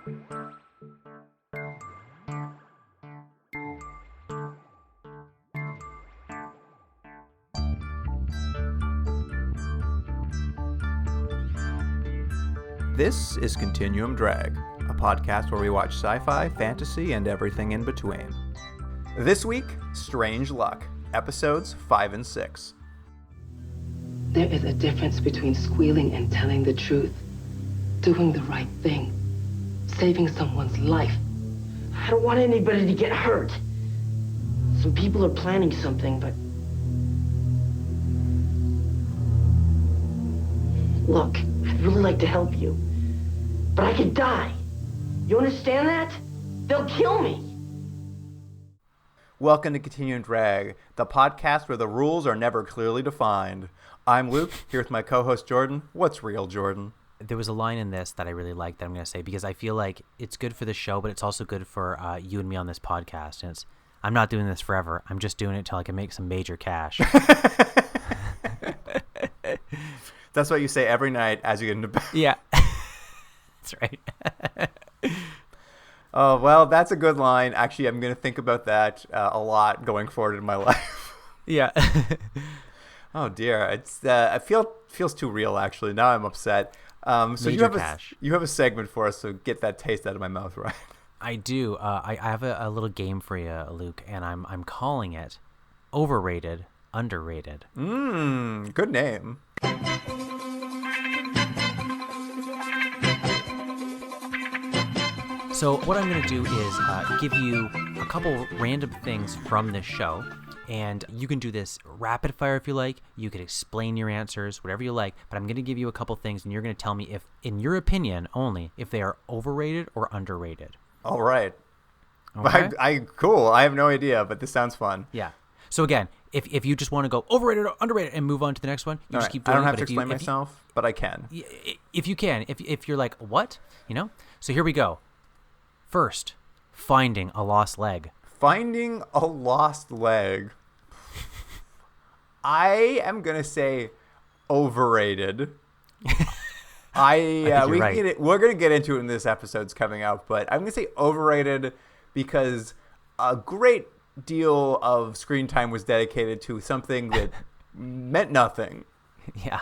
This is Continuum Drag, a podcast where we watch sci-fi, fantasy, and everything in between. This week, Strange Luck, episodes 5 and 6. There is a difference between squealing and telling the truth, doing the right thing, saving someone's life. I don't want anybody to get hurt. Some people are planning something, but... Look, I'd really like to help you, but I could die. You understand that? They'll kill me. Welcome to Continuum Drag, the podcast where the rules are never clearly defined. I'm Luke, here with my co-host Jordan. What's real, Jordan? There was a line in this that I really liked that I'm going to say because I feel like it's good for the show, but it's also good for you and me on this podcast. And it's, I'm not doing this forever. I'm just doing it till I can make some major cash. That's what you say every night as you get into bed. Yeah, that's right. Oh, well, that's a good line. Actually, I'm going to think about that a lot going forward in my life. Yeah. Oh, dear. It feels too real, actually. Now I'm upset. So Major cash. You have a segment for us, so get that taste out of my mouth, right? I do. I have a little game for you, Luke, and I'm calling it Overrated, Underrated. Good name. So what I'm going to do is give you a couple random things from this show, and you can do this rapid fire if you like. You could explain your answers, whatever you like, but I'm going to give you a couple things, and you're going to tell me if, in your opinion only, if they are overrated or underrated. All right. Okay? Cool. I have no idea, but this sounds fun. Yeah. So again, if you just want to go overrated or underrated and move on to the next one, you just keep doing it. I don't have to explain myself, but I can. If you can. If you're like, what? You know? So here we go. First, finding a lost leg. Finding a lost leg. I am going to say overrated. You're right. We're going to get into it in this episode's coming out, but I'm going to say overrated because a great deal of screen time was dedicated to something that meant nothing. Yeah.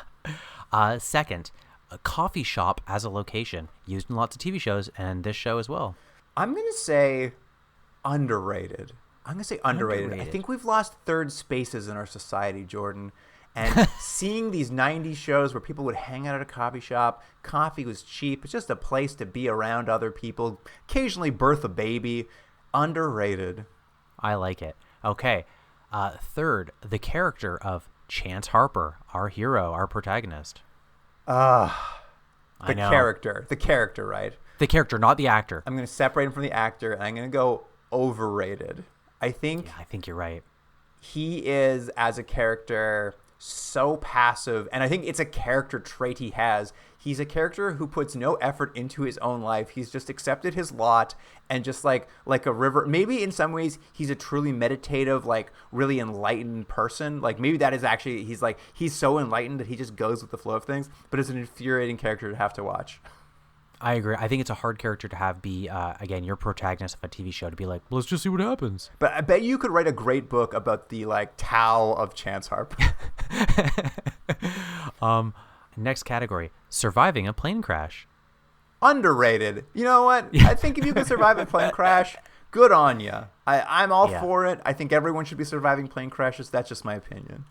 Second, a coffee shop as a location used in lots of TV shows and this show as well. I'm going to say underrated. I think we've lost third spaces in our society, Jordan. And seeing these 90s shows where people would hang out at a coffee shop, coffee was cheap. It's just a place to be around other people, occasionally birth a baby. Underrated. I like it. Okay. Third, the character of Chance Harper, our hero, our protagonist. The character, right? The character, not the actor. I'm going to separate him from the actor, and I'm going to go overrated. I think you're right. He is, as a character, so passive, and I think it's a character trait he has. He's a character who puts no effort into his own life. He's just accepted his lot and just like a river. Maybe in some ways he's a truly meditative, like really enlightened person. Like maybe that is actually, he's so enlightened that he just goes with the flow of things, but it's an infuriating character to have to watch. I agree. I think it's a hard character to have be, again, your protagonist of a TV show to be like, well, let's just see what happens. But I bet you could write a great book about the Tao of Chance Harper. Next category, surviving a plane crash. Underrated. You know what? I think if you can survive a plane crash, good on you. I'm all for it. I think everyone should be surviving plane crashes. That's just my opinion.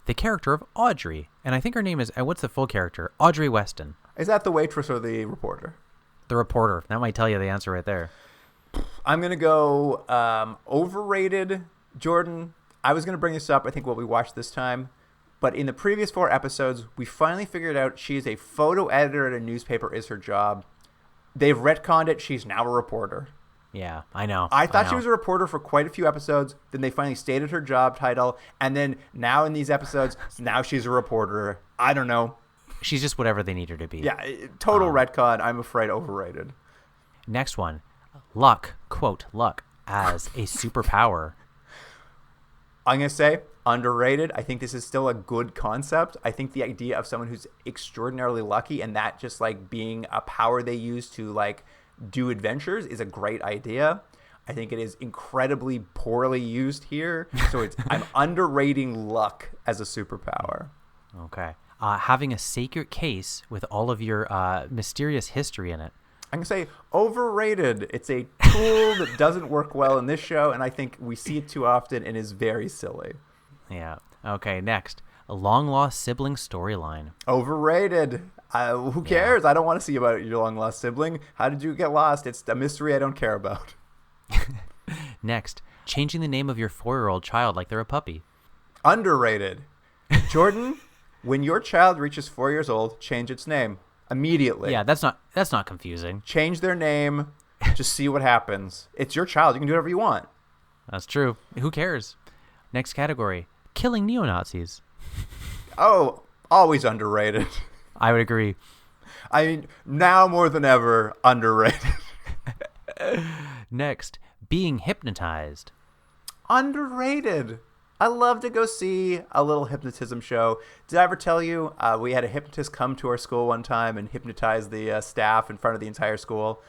The character of Audrey, and I think her name is, what's the full character? Audrey Weston. Is that the waitress or the reporter? The reporter. That might tell you the answer right there. I'm going to go overrated. Jordan, I was going to bring this up, I think, what we watched this time. But in the previous 4 episodes, we finally figured out she is a photo editor at a newspaper is her job. They've retconned it. She's now a reporter. Yeah, I know. I thought she was a reporter for quite a few episodes. Then they finally stated her job title. And then now in these episodes, now she's a reporter. I don't know. She's just whatever they need her to be. Yeah, total retcon. I'm afraid overrated. Next one. Luck, quote, luck, as a superpower. I'm going to say underrated. I think this is still a good concept. I think the idea of someone who's extraordinarily lucky and that just like being a power they use to like do adventures is a great idea. I think it is incredibly poorly used here. So I'm underrating luck as a superpower. Okay. Having a sacred case with all of your mysterious history in it. I'm going to say overrated. It's a tool that doesn't work well in this show, and I think we see it too often and is very silly. Yeah. Okay, next. A long-lost sibling storyline. Overrated. Who cares? I don't want to see about your long-lost sibling. How did you get lost? It's a mystery I don't care about. Next. Changing the name of your 4-year-old child like they're a puppy. Underrated. Jordan, when your child reaches 4 years old, change its name. Immediately. Yeah, that's not confusing. Change their name. Just see what happens. It's your child. You can do whatever you want. That's true. Who cares? Next category. Killing neo-Nazis. Oh, always underrated. I would agree. I mean, now more than ever, underrated. Next. Being hypnotized. Underrated. I love to go see a little hypnotism show. Did I ever tell you we had a hypnotist come to our school one time and hypnotize the staff in front of the entire school?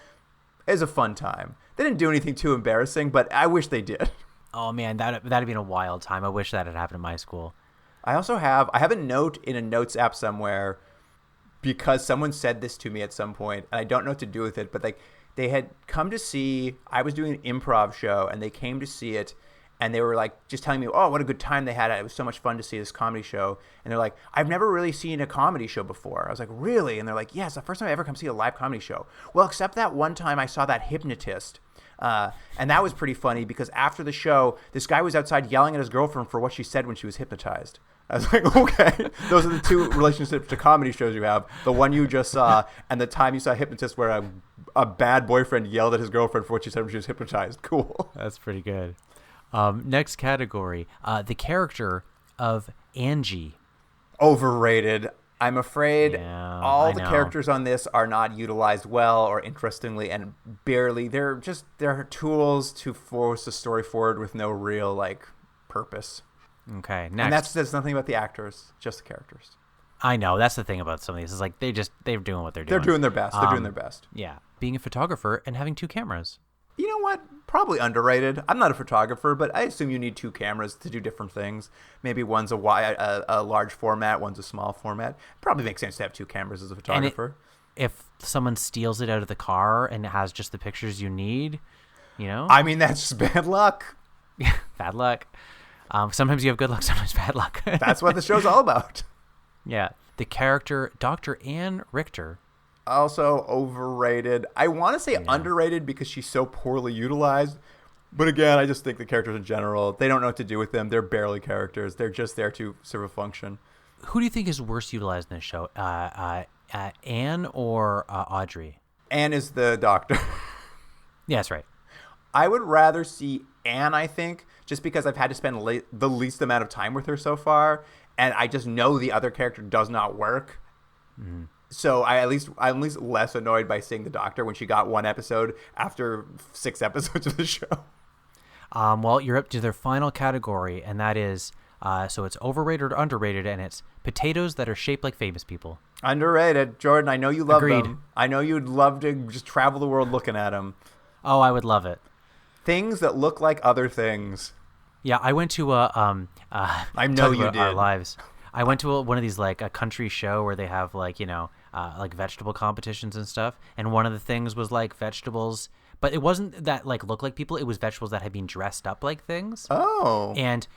It was a fun time. They didn't do anything too embarrassing, but I wish they did. Oh, man, that'd been a wild time. I wish that had happened at my school. I have a note in a notes app somewhere because someone said this to me at some point, and I don't know what to do with it, but like they had come to see, I was doing an improv show, and they came to see it. And they were like just telling me, oh, what a good time they had. It was so much fun to see this comedy show. And they're like, I've never really seen a comedy show before. I was like, really? And they're like, yeah, it's the first time I ever come see a live comedy show. Well, except that one time I saw that hypnotist. And that was pretty funny because after the show, this guy was outside yelling at his girlfriend for what she said when she was hypnotized. I was like, okay, those are the two relationships to comedy shows you have. The one you just saw and the time you saw a hypnotist where a bad boyfriend yelled at his girlfriend for what she said when she was hypnotized. Cool. That's pretty good. Next category, the character of Angie. Overrated. I'm afraid all the know. characters on this are not utilized well or interestingly, and barely. They're tools to force the story forward with no real purpose. Okay, next. And that's nothing about the actors, just the characters. I know, that's the thing about some of these. Is they're doing what they're doing. They're doing their best. They're doing their best. Yeah, being a photographer and having 2 cameras. You know what? Probably underrated. I'm not a photographer, but I assume you need 2 cameras to do different things. Maybe one's a large format, one's a small format. Probably makes sense to have 2 cameras as a photographer. If someone steals it out of the car and it has just the pictures you need, you know? I mean, that's just bad luck. Bad luck. Sometimes you have good luck, sometimes bad luck. That's what the show's all about. Yeah. The character, Dr. Ann Richter. Also overrated. I want to say underrated because she's so poorly utilized. But again, I just think the characters in general, they don't know what to do with them. They're barely characters. They're just there to serve a function. Who do you think is worse utilized in this show? Anne or Audrey? Anne is the doctor. Yeah, that's right. I would rather see Anne, I think, just because I've had to spend the least amount of time with her so far. And I just know the other character does not work. Mm-hmm. So I'm at least less annoyed by seeing the doctor when she got 1 episode after 6 episodes of the show. Well, you're up to their final category, and that is, so it's overrated or underrated, and it's potatoes that are shaped like famous people. Underrated. Jordan, I know you love Agreed. them. I know you'd love to just travel the world looking at them. Oh, I would love it. Things that look like other things. Yeah, I went to I know you did. Our lives. I went to one of these a country show where they have vegetable competitions and stuff, and one of the things was vegetables, but it wasn't that look like people. It was vegetables that had been dressed up like things. Oh. And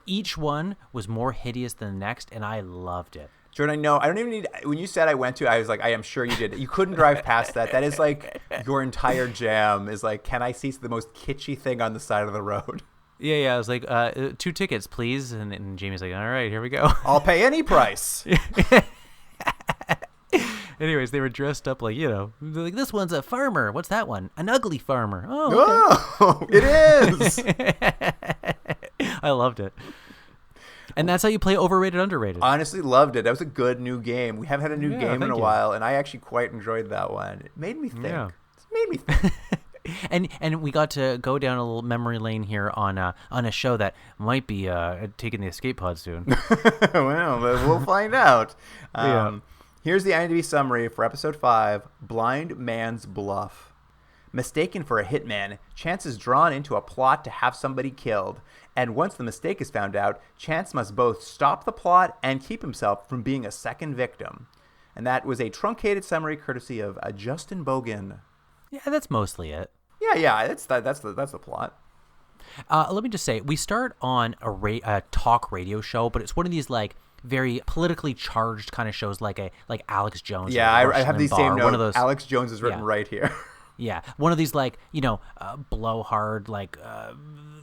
each one was more hideous than the next, and I loved it. Jordan, I know. I don't even need. When you said I went to, I was like, I am sure you did. You couldn't drive past that. That is your entire jam. Is can I see the most kitschy thing on the side of the road? Yeah. I was like, 2 tickets, please. And Jamie's like, all right, here we go. I'll pay any price. Anyways, they were dressed up this one's a farmer. What's that one? An ugly farmer. Oh, okay. It is. I loved it. And that's how you play overrated, underrated. Honestly, loved it. That was a good new game. We haven't had a new game in a while, and I actually quite enjoyed that one. It made me think. Yeah. It made me think. And we got to go down a little memory lane here on a show that might be taking the escape pod soon. Well, we'll find out. Here's the IMDb summary for episode 5, Blind Man's Bluff. Mistaken for a hitman, Chance is drawn into a plot to have somebody killed. And once the mistake is found out, Chance must both stop the plot and keep himself from being a second victim. And that was a truncated summary courtesy of Justin Bogan. Yeah, that's mostly it. Yeah, that's the plot. Let me just say, we start on a talk radio show, but it's one of these like very politically charged kind of shows, like Alex Jones. Yeah, I have these same notes. One of those, Alex Jones is written right here. Yeah, one of these like blowhard, like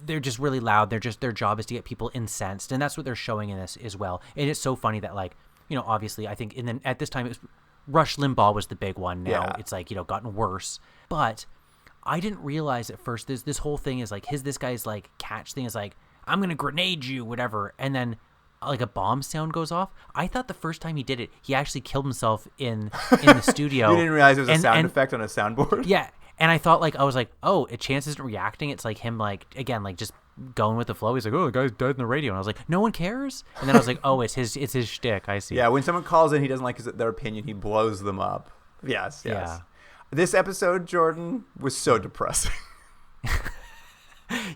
they're just really loud. They're just, their job is to get people incensed, and that's what they're showing in this as well. And it's so funny that like, obviously I think at this time it was Rush Limbaugh was the big one. Now it's like gotten worse, but I didn't realize at first this whole thing is like this guy's like catch thing is like, I'm gonna grenade you, whatever, and then like a bomb sound goes off. I thought the first time he did it, he actually killed himself in the studio. You didn't realize it was a sound effect on a soundboard? Yeah, and I thought I was like, oh, Chance isn't reacting. It's like him like, again, like just going with the flow. He's like, oh, the guy's died in the radio. And I was like, no one cares? And then I was like, oh, it's his shtick. I see. Yeah, when someone calls in, he doesn't like their opinion, he blows them up. Yes. Yeah. This episode, Jordan, was so depressing.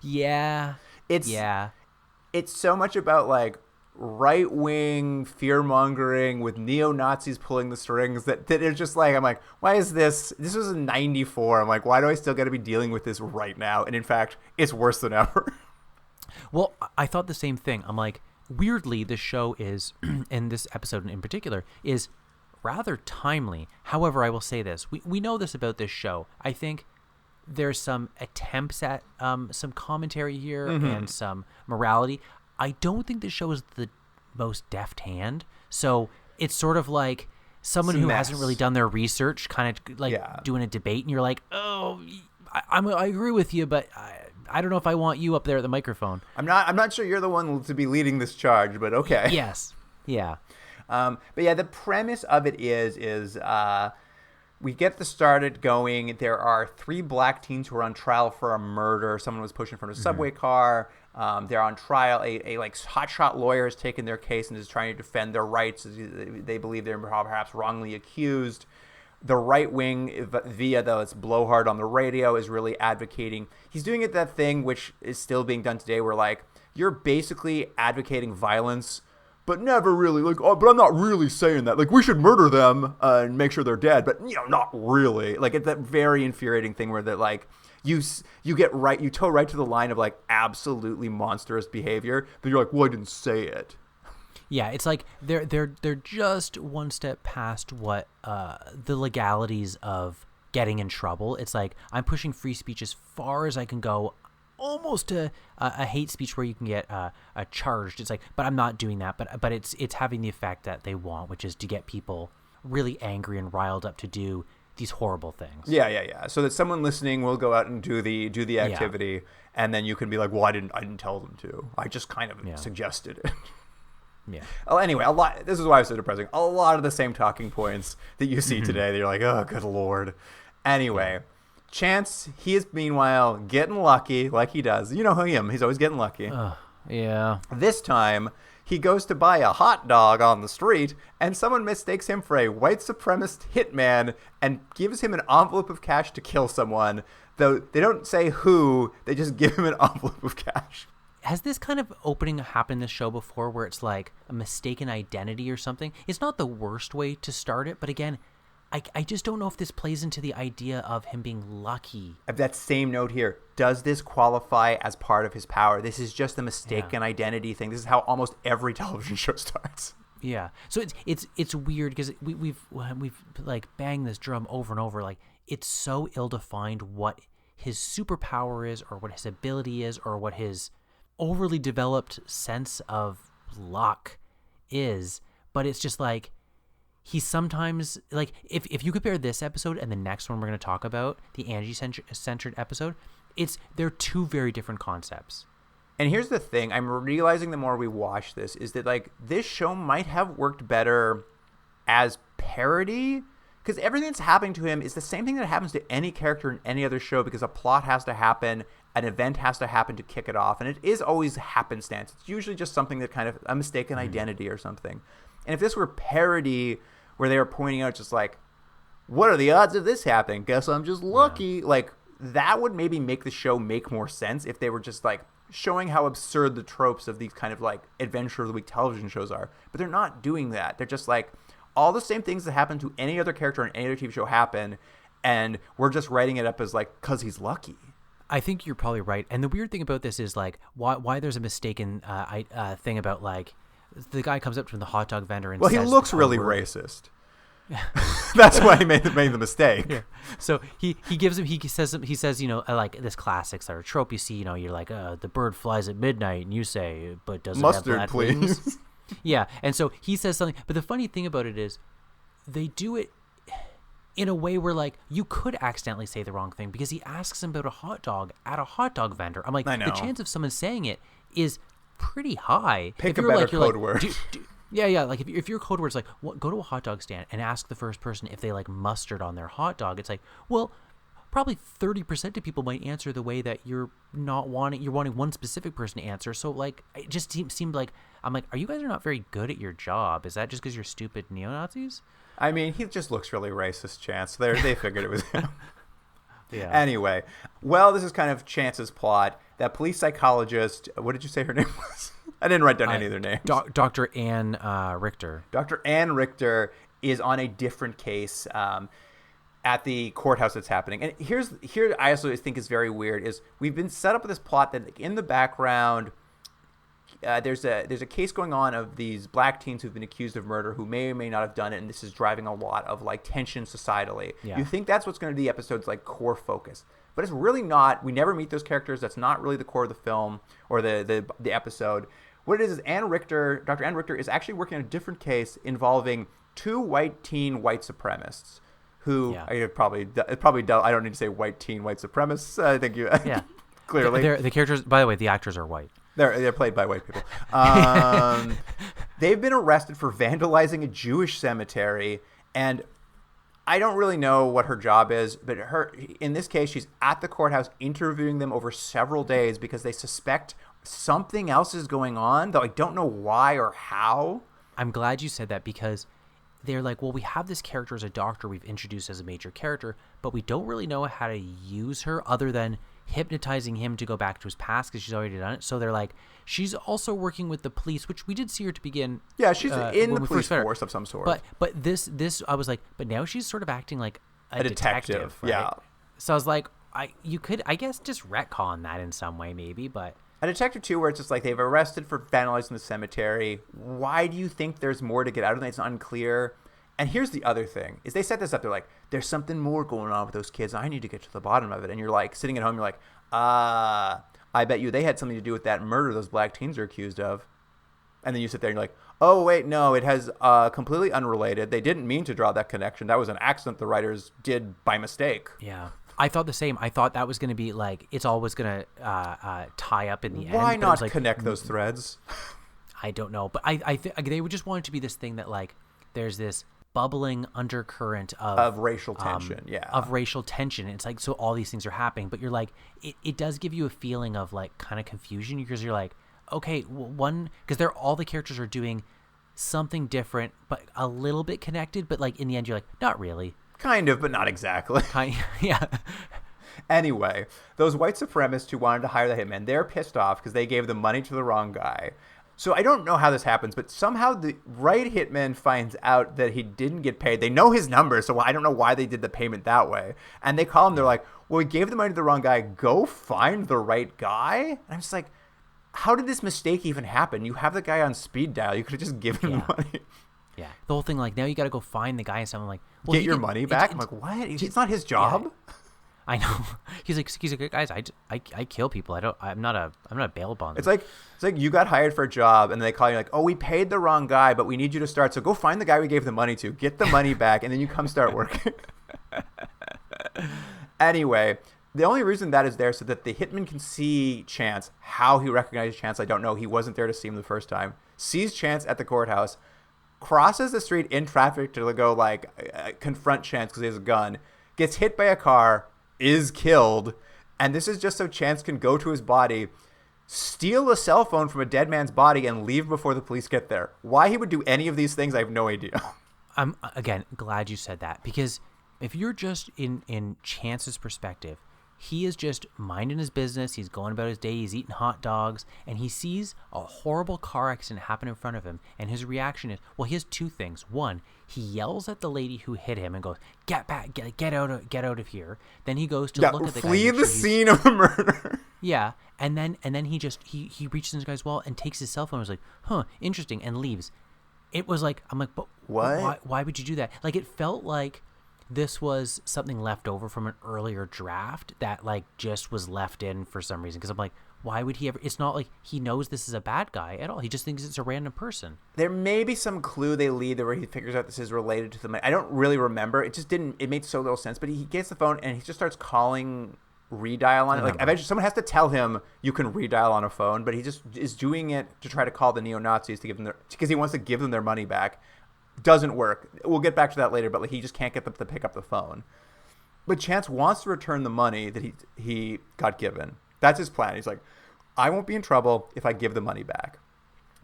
Yeah. It's so much about like right-wing fear-mongering with neo-Nazis pulling the strings that it's just like, I'm like, why is this was in 94. I'm like, why do I still got to be dealing with this right now? And in fact, it's worse than ever. Well, I thought the same thing. I'm like, weirdly, this show is, and this episode in particular, is rather timely. However, I will say this. We know this about this show. I think there's some attempts at some commentary here and some morality. I don't think the show is the most deft hand. So it's sort of like someone who hasn't really done their research, kind of like doing a debate, and you're like, oh, I agree with you, but I don't know if I want you up there at the microphone. I'm not sure you're the one to be leading this charge, but okay. Yes. Yeah. But yeah, the premise of it is we get started going. There are 3 black teens who are on trial for a murder. Someone was pushed in front of a subway car. They're on trial. A like hotshot lawyer has taken their case and is trying to defend their rights. They believe they're perhaps wrongly accused. The right wing, via this blowhard on the radio, is really advocating. He's doing that thing which is still being done today, where like you're basically advocating violence, but never really like, oh, but I'm not really saying that. Like, we should murder them and make sure they're dead, but not really. Like, it's that very infuriating thing where that like you toe right to the line of like absolutely monstrous behavior, but you're like, well, I didn't say it. Yeah, it's like they're just one step past what the legalities of getting in trouble. It's like, I'm pushing free speech as far as I can go, almost a hate speech where you can get charged. It's like, but I'm not doing that. But it's having the effect that they want, which is to get people really angry and riled up to do these horrible things. Yeah. So that someone listening will go out and do the activity, and then you can be like, well, I didn't tell them to. I just kind of suggested it. Yeah. Well, anyway, this is why it's so depressing. A lot of the same talking points that you see today. That you're like, oh, good Lord. Anyway. Chance, he is meanwhile getting lucky like he does. You know him. He's always getting lucky. Yeah. This time, he goes to buy a hot dog on the street, and someone mistakes him for a white supremacist hitman and gives him an envelope of cash to kill someone. Though they don't say who, they just give him an envelope of cash. Has this kind of opening happened in this show before, where it's like a mistaken identity or something? It's not the worst way to start it, but again, I just don't know if this plays into the idea of him being lucky. I have that same note here. Does this qualify as part of his power? This is just a mistaken identity thing. This is how almost every television show starts. Yeah. So it's weird because we've like banged this drum over and over. Like, it's so ill-defined what his superpower is, or what his ability is, or what his overly developed sense of luck is. But it's just like, he sometimes, like, if you compare this episode and the next one we're going to talk about, the Angie-centered episode, they're 2 very different concepts. And here's the thing, I'm realizing the more we watch this, is that, like, this show might have worked better as parody, because everything that's happening to him is the same thing that happens to any character in any other show, because a plot has to happen, an event has to happen to kick it off, and it is always happenstance. It's usually just something that kind of, a mistaken identity or something. And if this were parody, where they were pointing out just like, what are the odds of this happening? Guess I'm just lucky. Yeah. Like, that would maybe make the show make more sense if they were just like showing how absurd the tropes of these kind of like adventure of the week television shows are. But they're not doing that. They're just like all the same things that happen to any other character in any other TV show happen, and we're just writing it up as like, because he's lucky. I think you're probably right. And the weird thing about this is like why there's a mistaken thing about like the guy comes up to the hot dog vendor and well, says, he looks really racist. That's why he made the mistake. Yeah. So he says like this classic sort of trope you see, you're like the bird flies at midnight and you say, but does it mustard, have black please? Wings? Yeah. And so he says something, but the funny thing about it is they do it in a way where like you could accidentally say the wrong thing, because he asks him about a hot dog at a hot dog vendor. I'm like, the chance of someone saying it is pretty high. Pick a better code word. Yeah. Like if your code word's like, go to a hot dog stand and ask the first person if they like mustard on their hot dog. It's like, well, probably 30% of people might answer the way that you're wanting one specific person to answer. So like, it just seemed like, I'm like, you guys are not very good at your job. Is that just because you're stupid neo-Nazis? I mean, he just looks really racist, Chance. They figured it was him. Yeah. Anyway, well, this is kind of Chance's plot. That police psychologist, what did you say her name was? I didn't write down any of their names. Dr. Ann Richter. Dr. Ann Richter is on a different case at the courthouse that's happening. And here I also think is very weird is we've been set up with this plot that like, in the background there's a case going on of these black teens who've been accused of murder who may or may not have done it, and this is driving a lot of like tension societally. Yeah. You think that's what's going to be the episode's like core focus, but it's really not. We never meet those characters. That's not really the core of the film or the episode. What it is Dr. Ann Richter is actually working on a different case involving two white supremacists who I probably I don't need to say white supremacists. I think you clearly the characters. By the way, the actors are white. They're played by white people. They've been arrested for vandalizing a Jewish cemetery, and I don't really know what her job is, but in this case, she's at the courthouse interviewing them over several days because they suspect something else is going on, though I don't know why or how. I'm glad you said that, because they're like, well, we have this character as a doctor we've introduced as a major character, but we don't really know how to use her other than hypnotizing him to go back to his past because she's already done it. So they're like, she's also working with the police, which we did see her to begin. Yeah, she's in the police force of some sort. But this I was like, but now she's sort of acting like a detective. Right? Yeah. So I was like, you could, I guess, just retcon that in some way maybe, but a detective too, where it's just like they've arrested for vandalizing the cemetery. Why do you think there's more to get out of it? It's unclear. And here's the other thing, is they set this up. They're like, there's something more going on with those kids. I need to get to the bottom of it. And you're like, sitting at home, you're like, I bet you they had something to do with that murder those black teens are accused of. And then you sit there and you're like, oh, wait, no, it has completely unrelated. They didn't mean to draw that connection. That was an accident the writers did by mistake. Yeah. I thought the same. I thought that was going to be like, it's always going to tie up in the end. Why not connect those threads? I don't know. But I think they would just want it to be this thing that like, there's this bubbling undercurrent of racial tension. Of racial tension. It's like, so all these things are happening, but you're like, it does give you a feeling of like kind of confusion, because you're like, okay, because all the characters are doing something different, but a little bit connected, but like in the end, you're like, not really. Kind of, but not exactly. Yeah. Anyway, those white supremacists who wanted to hire the hitman, they're pissed off because they gave the money to the wrong guy. So I don't know how this happens, but somehow the right hitman finds out that he didn't get paid. They know his number, so I don't know why they did the payment that way. And they call him. They're like, well, we gave the money to the wrong guy. Go find the right guy. And I'm just like, how did this mistake even happen? You have the guy on speed dial. You could have just given him money. Yeah. The whole thing, like, now you got to go find the guy, and someone like, well, get your money back? I'm like, what? It's not his job. Yeah. I know. He's like, guys, I kill people. I'm not a bail bondsman. It's like you got hired for a job, and they call you like, oh, we paid the wrong guy, but we need you to start. So go find the guy we gave the money to, get the money back, and then you come start working. Anyway, the only reason that is there so that the hitman can see Chance. How he recognizes Chance, I don't know. He wasn't there to see him the first time. Sees Chance at the courthouse, crosses the street in traffic to go like confront Chance because he has a gun, gets hit by a car, is killed, and this is just so Chance can go to his body, steal a cell phone from a dead man's body, and leave before the police get there. Why he would do any of these things, I have no idea. I'm, again, glad you said that, because if you're just in Chance's perspective, he is just minding his business. He's going about his day. He's eating hot dogs, and he sees a horrible car accident happen in front of him. And his reaction is, well, he has two things. One, he yells at the lady who hit him and goes, "Get back! Get out of here!" Then he goes to look at the guy. Flee the scene of the murder. Yeah, and then he reaches in the guy's wallet and takes his cell phone. And was like, "Huh, interesting," and leaves. It was like, I'm like, but what? Why would you do that? Like, it felt like this was something left over from an earlier draft that like just was left in for some reason. Because I'm like, why would he ever? It's not like he knows this is a bad guy at all. He just thinks it's a random person. There may be some clue they lead where he figures out this is related to the. I don't really remember. It just didn't. It made so little sense. But he gets the phone and he just starts calling. Redial on it. Like eventually someone has to tell him you can redial on a phone, but he just is doing it to try to call the neo-Nazis to give them because he wants to give them their money back. Doesn't work. We'll get back to that later, but like he just can't get them to pick up the phone. But Chance wants to return the money that he got given. That's his plan. He's like, I won't be in trouble if I give the money back.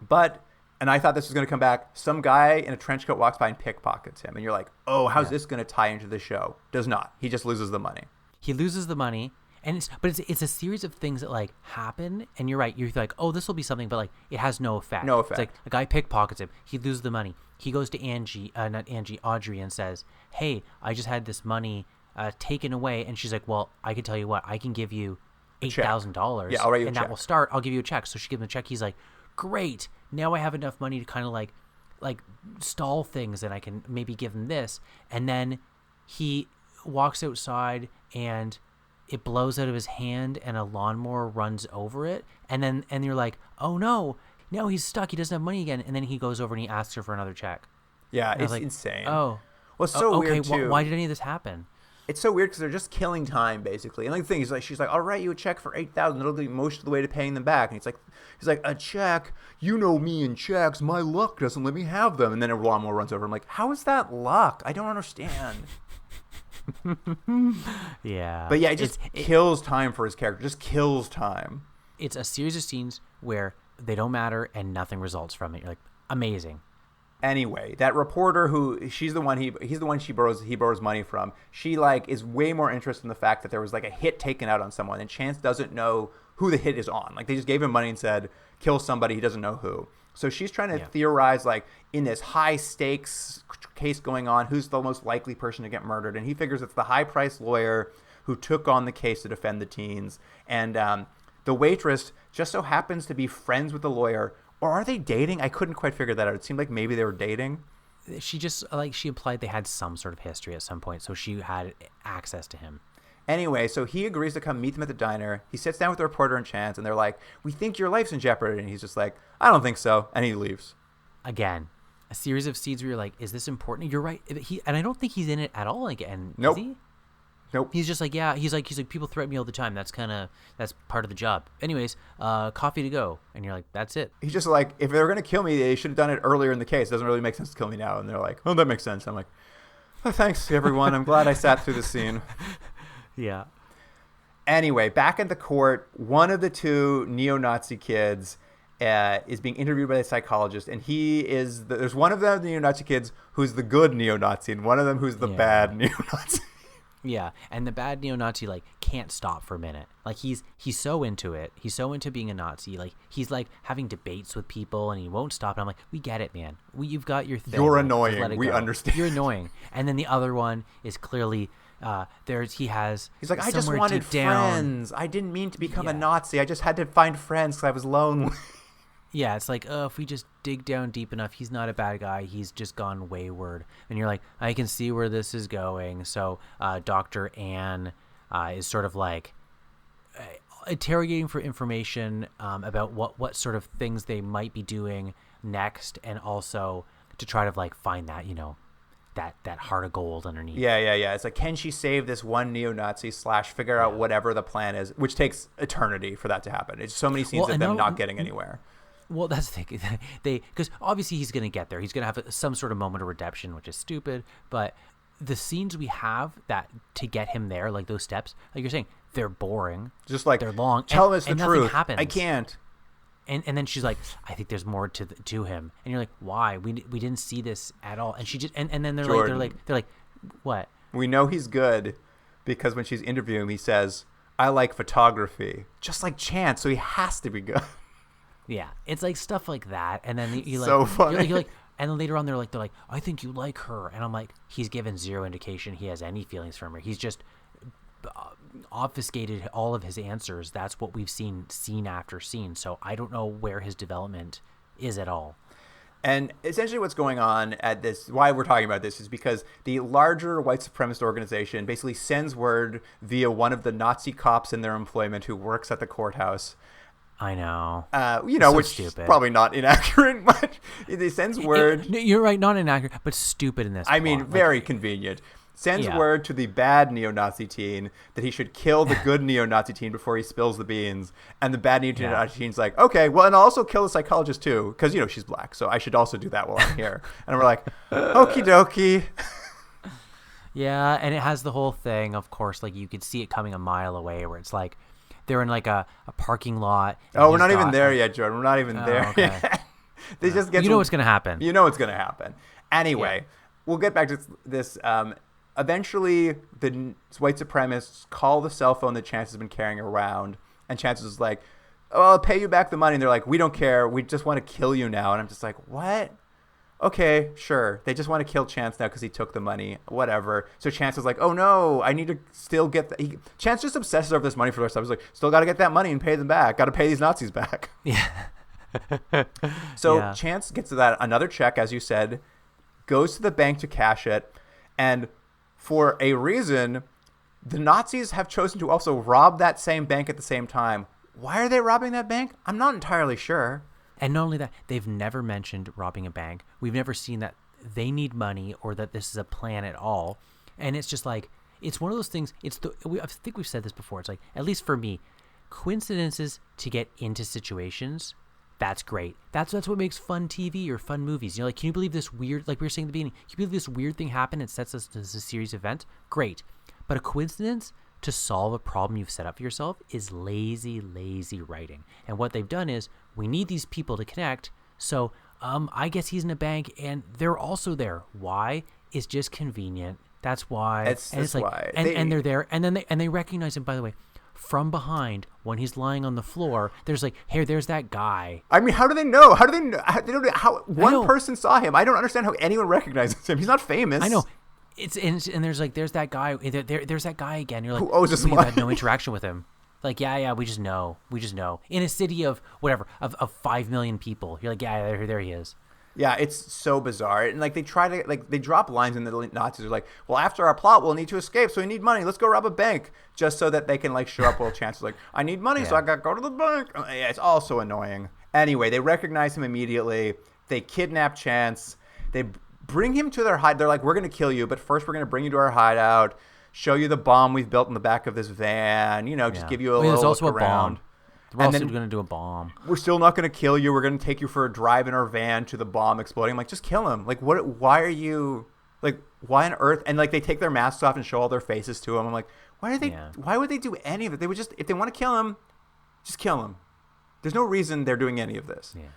And I thought this was going to come back. Some guy in a trench coat walks by and pickpockets him. And you're like, oh, how's this going to tie into the show? Does not. He just loses the money. He loses the money, and it's a series of things that like happen, and you're right. You're like, oh, this will be something, but like it has no effect. No effect. It's like a guy pickpockets him. He loses the money. He goes to Audrey, and says, "Hey, I just had this money taken away," and she's like, "Well, I can tell you what, I can give you $8,000. Yeah, I'll write you a and check. that will start. I'll give you a check." So she gives him a check. He's like, "Great, now I have enough money to kind of like stall things, and I can maybe give him this." And then he walks outside and it blows out of his hand and a lawnmower runs over it, and you're like, oh no, now he's stuck, he doesn't have money again. And then he goes over and he asks her for another check. Yeah, and it's like, insane. Oh, well, it's so okay, weird too. why did any of this happen? It's so weird because they're just killing time basically. And like the thing is, like she's like, I'll write you a check for $8,000. It'll be most of the way to paying them back. And he's like, a check? You know me and checks. My luck doesn't let me have them. And then a lawnmower runs over. I'm like, how is that luck? I don't understand. Yeah, but yeah, it just kills time for his character. Just kills time. It's a series of scenes where they don't matter and nothing results from it. You're like, amazing. Anyway, that reporter he's the one he borrows money from. She like is way more interested in the fact that there was like a hit taken out on someone, and Chance doesn't know who the hit is on. Like they just gave him money and said kill somebody, he doesn't know who. So she's trying to theorize, like, in this high-stakes case going on, who's the most likely person to get murdered. And he figures it's the high-priced lawyer who took on the case to defend the teens. And the waitress just so happens to be friends with the lawyer. Or are they dating? I couldn't quite figure that out. It seemed like maybe they were dating. She just, like, she implied they had some sort of history at some point, so she had access to him. Anyway, so he agrees to come meet them at the diner. He sits down with the reporter and Chance, and they're like, we think your life's in jeopardy. And he's just like, I don't think so. And he leaves. Again, a series of scenes where you're like, is this important? You're right. And I don't think he's in it at all again. Nope. Is he? Nope. He's just like, yeah, he's like, people threaten me all the time. That's part of the job. Anyways, coffee to go. And you're like, that's it. He's just like, if they were going to kill me, they should have done it earlier in the case. It doesn't really make sense to kill me now. And they're like, oh, that makes sense. I'm like, oh, thanks, everyone. I'm glad I sat through the scene. Yeah. Anyway, back at the court, one of the two neo-Nazi kids is being interviewed by the psychologist, and there's one of the neo-Nazi kids who's the good neo-Nazi, and one of them who's the bad neo-Nazi. Yeah, and the bad neo-Nazi like can't stop for a minute. Like he's so into it. He's so into being a Nazi. Like he's like having debates with people, and he won't stop. And I'm like, we get it, man. You've got your thing. You're Just annoying. let it We go. understand. You're annoying. And then the other one is clearly he's like, I just wanted friends. I didn't mean to become a Nazi. I just had to find friends because I was lonely. Yeah, it's like, if we just dig down deep enough, he's not a bad guy. He's just gone wayward. And you're like, I can see where this is going. So Dr. Anne is sort of like interrogating for information about what sort of things they might be doing next, and also to try to like find that, that heart of gold underneath. Yeah. It's like, can she save this one neo-Nazi / figure out whatever the plan is, which takes eternity for that to happen. It's so many scenes of them not getting anywhere. Well, that's the thing. Because obviously he's going to get there. He's going to have some sort of moment of redemption, which is stupid. But the scenes we have that to get him there, like those steps, like you're saying, they're boring. Just like, they're long. Tell us the nothing truth. Happens. I can't. And then she's like, I think there's more to him. And you're like, why? We didn't see this at all. And she just and then they're like, what? We know he's good because when she's interviewing him, he says, I like photography, just like Chance, so he has to be good. Yeah, it's like stuff like that, and then you like So funny. you're like, and then later on they're like, I think you like her, and I'm like, he's given zero indication he has any feelings for her. He's just obfuscated all of his answers. That's what we've seen scene after scene. So I don't know where his development is at all. And essentially what's going on at this, why we're talking about this, is because the larger white supremacist organization basically sends word via one of the Nazi cops in their employment who works at the courthouse. I know. So which stupid. Is probably not inaccurate, but it sends word. You're right, not inaccurate, but stupid in this I mean, very convenient. Sends word to the bad neo-Nazi teen that he should kill the good neo-Nazi teen before he spills the beans. And the bad neo-Nazi teen's like, okay, well, and I'll also kill the psychologist too, because, she's black, so I should also do that while I'm here. And we're like, okie dokie. Yeah, and it has the whole thing, of course, like you could see it coming a mile away where it's like they're in like a parking lot. Oh, we're not even there yet, Jordan. We're not even there yet. They just get what's going to happen. You know what's going to happen. Anyway, we'll get back to this. Eventually, the white supremacists call the cell phone that Chance has been carrying around, and Chance is like, oh, I'll pay you back the money. And they're like, we don't care. We just want to kill you now. And I'm just like, what? Okay, sure. They just want to kill Chance now because he took the money. Whatever. So Chance is like, oh, no, I need to still get that. Chance just obsesses over this money for the rest of it. He's like, still got to get that money and pay them back. Got to pay these Nazis back. Yeah. So Chance gets that another check, as you said, goes to the bank to cash it, and for a reason, the Nazis have chosen to also rob that same bank at the same time. Why are they robbing that bank? I'm not entirely sure. And not only that, they've never mentioned robbing a bank. We've never seen that they need money or that this is a plan at all. And it's just like, it's one of those things, I think we've said this before. It's like, at least for me, coincidences to get into situations, that's great. That's what makes fun TV or fun movies. Like, can you believe this weird, like we were saying at the beginning, can you believe this weird thing happened and sets us as a series event? Great. But a coincidence to solve a problem you've set up for yourself is lazy writing. And what they've done is, we need these people to connect. So I guess he's in a bank and they're also there. Why? It's just convenient. That's why. It's like, why. And they're there. And then they recognize him, by the way, from behind when he's lying on the floor. There's like, hey, there's that guy. I mean, how do they know? They don't know how one person saw him. I don't understand how anyone recognizes him. He's not famous. I know. And there's like, there's that guy. There's that guy again. You're like, who owes us money? We've had no interaction with him. Like, yeah, we just know. In a city of whatever, of 5 million people. You're like, yeah, there he is. Yeah, it's so bizarre. And like they drop lines and the Nazis are like, well, after our plot, we'll need to escape, so we need money. Let's go rob a bank, just so that they can like show up while Chance is like, I need money, so I got to go to the bank. Yeah, it's all so annoying. Anyway, they recognize him immediately. They kidnap Chance. They bring him to their hideout. They're like, we're going to kill you, but first we're going to bring you to our hideout, show you the bomb we've built in the back of this van, just give you a little also look around. Bomb. We're also going to do a bomb. We're still not going to kill you. We're going to take you for a drive in our van to the bomb exploding. I'm like, just kill him. Like, what? Why are you, like, why on earth? And like, they take their masks off and show all their faces to him. I'm like, why would they do any of it? They would just, if they want to kill him, just kill him. There's no reason they're doing any of this. Yeah.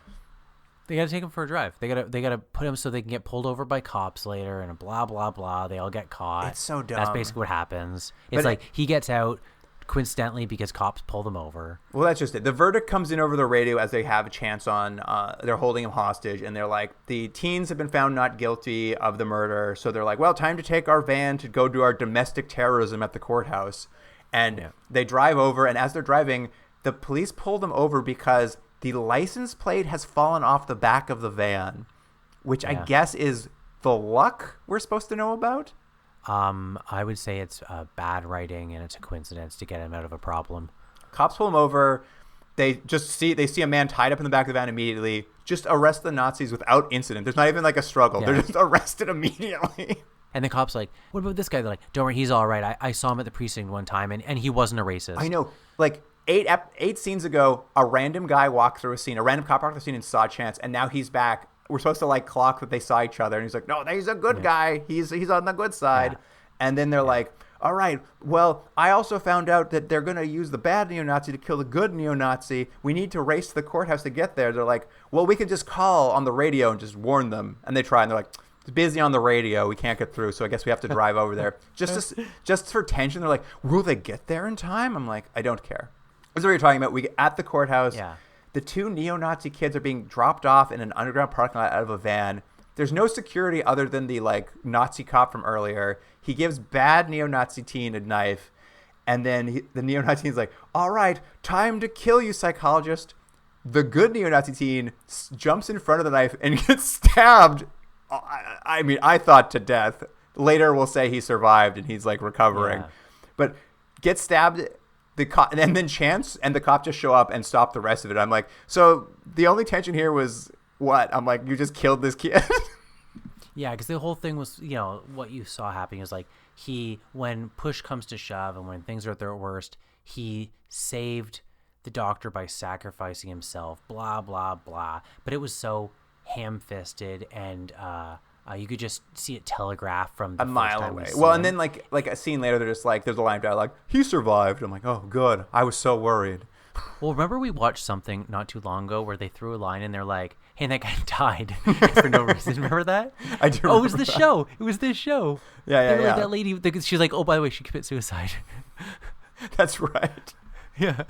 They got to take him for a drive. They got to put him so they can get pulled over by cops later and blah, blah, blah. They all get caught. It's so dumb. That's basically what happens. It's like he gets out coincidentally because cops pull them over. Well, that's just it. The verdict comes in over the radio as they have a chance on, they're holding him hostage, and they're like, the teens have been found not guilty of the murder, so they're like, well, time to take our van to go do our domestic terrorism at the courthouse. And they drive over, and as they're driving, the police pull them over because the license plate has fallen off the back of the van, which I guess is the luck we're supposed to know about. I would say it's bad writing and it's a coincidence to get him out of a problem. Cops pull him over. They see a man tied up in the back of the van immediately. Just arrest the Nazis without incident. There's not even like a struggle. Yeah. They're just arrested immediately. And the cops like, what about this guy? They're like, don't worry, he's all right. I saw him at the precinct one time and he wasn't a racist. I know. Like eight scenes ago, a random guy walked through a scene. A random cop walked through a scene and saw Chance, and now he's back. We're supposed to like clock that they saw each other, and he's like, no, he's a good guy. He's on the good side. Yeah. And then they're like, all right, well, I also found out that they're going to use the bad neo-Nazi to kill the good neo-Nazi. We need to race to the courthouse to get there. They're like, well, we can just call on the radio and just warn them. And they try, and they're like, busy on the radio. We can't get through, so I guess we have to drive over there. Just for tension, they're like, will they get there in time? I'm like, I don't care. This is what you're talking about. We get at the courthouse. Yeah. The 2 neo-Nazi kids are being dropped off in an underground parking lot out of a van. There's no security other than the like Nazi cop from earlier. He gives bad neo-Nazi teen a knife, and then the neo-Nazi teen's like, all right, time to kill you, psychologist. The good neo-Nazi teen jumps in front of the knife and gets stabbed. I mean, I thought to death. Later we'll say he survived and he's like recovering. Yeah. But gets stabbed, the cop, and then Chance and the cop just show up and stop the rest of it. I'm like, so the only tension here was what? I'm like, you just killed this kid? Yeah, because the whole thing was, you know, what you saw happening is like when push comes to shove and when things are at their worst, he saved the doctor by sacrificing himself, blah, blah, blah. But it was so ham-fisted and you could just see it telegraphed from the a mile first time away. we Well, see and him. then like a scene later, they're just like, there's a line of dialogue, he survived. I'm like, oh, good. I was so worried. Well, remember we watched something not too long ago where they threw a line and they're like, hey, that guy died for no reason. Remember that? I do Oh, it was remember the that. show. It was this show. Yeah, They were yeah. Like, that lady, she's like, oh, by the way, she committed suicide. That's right. Yeah.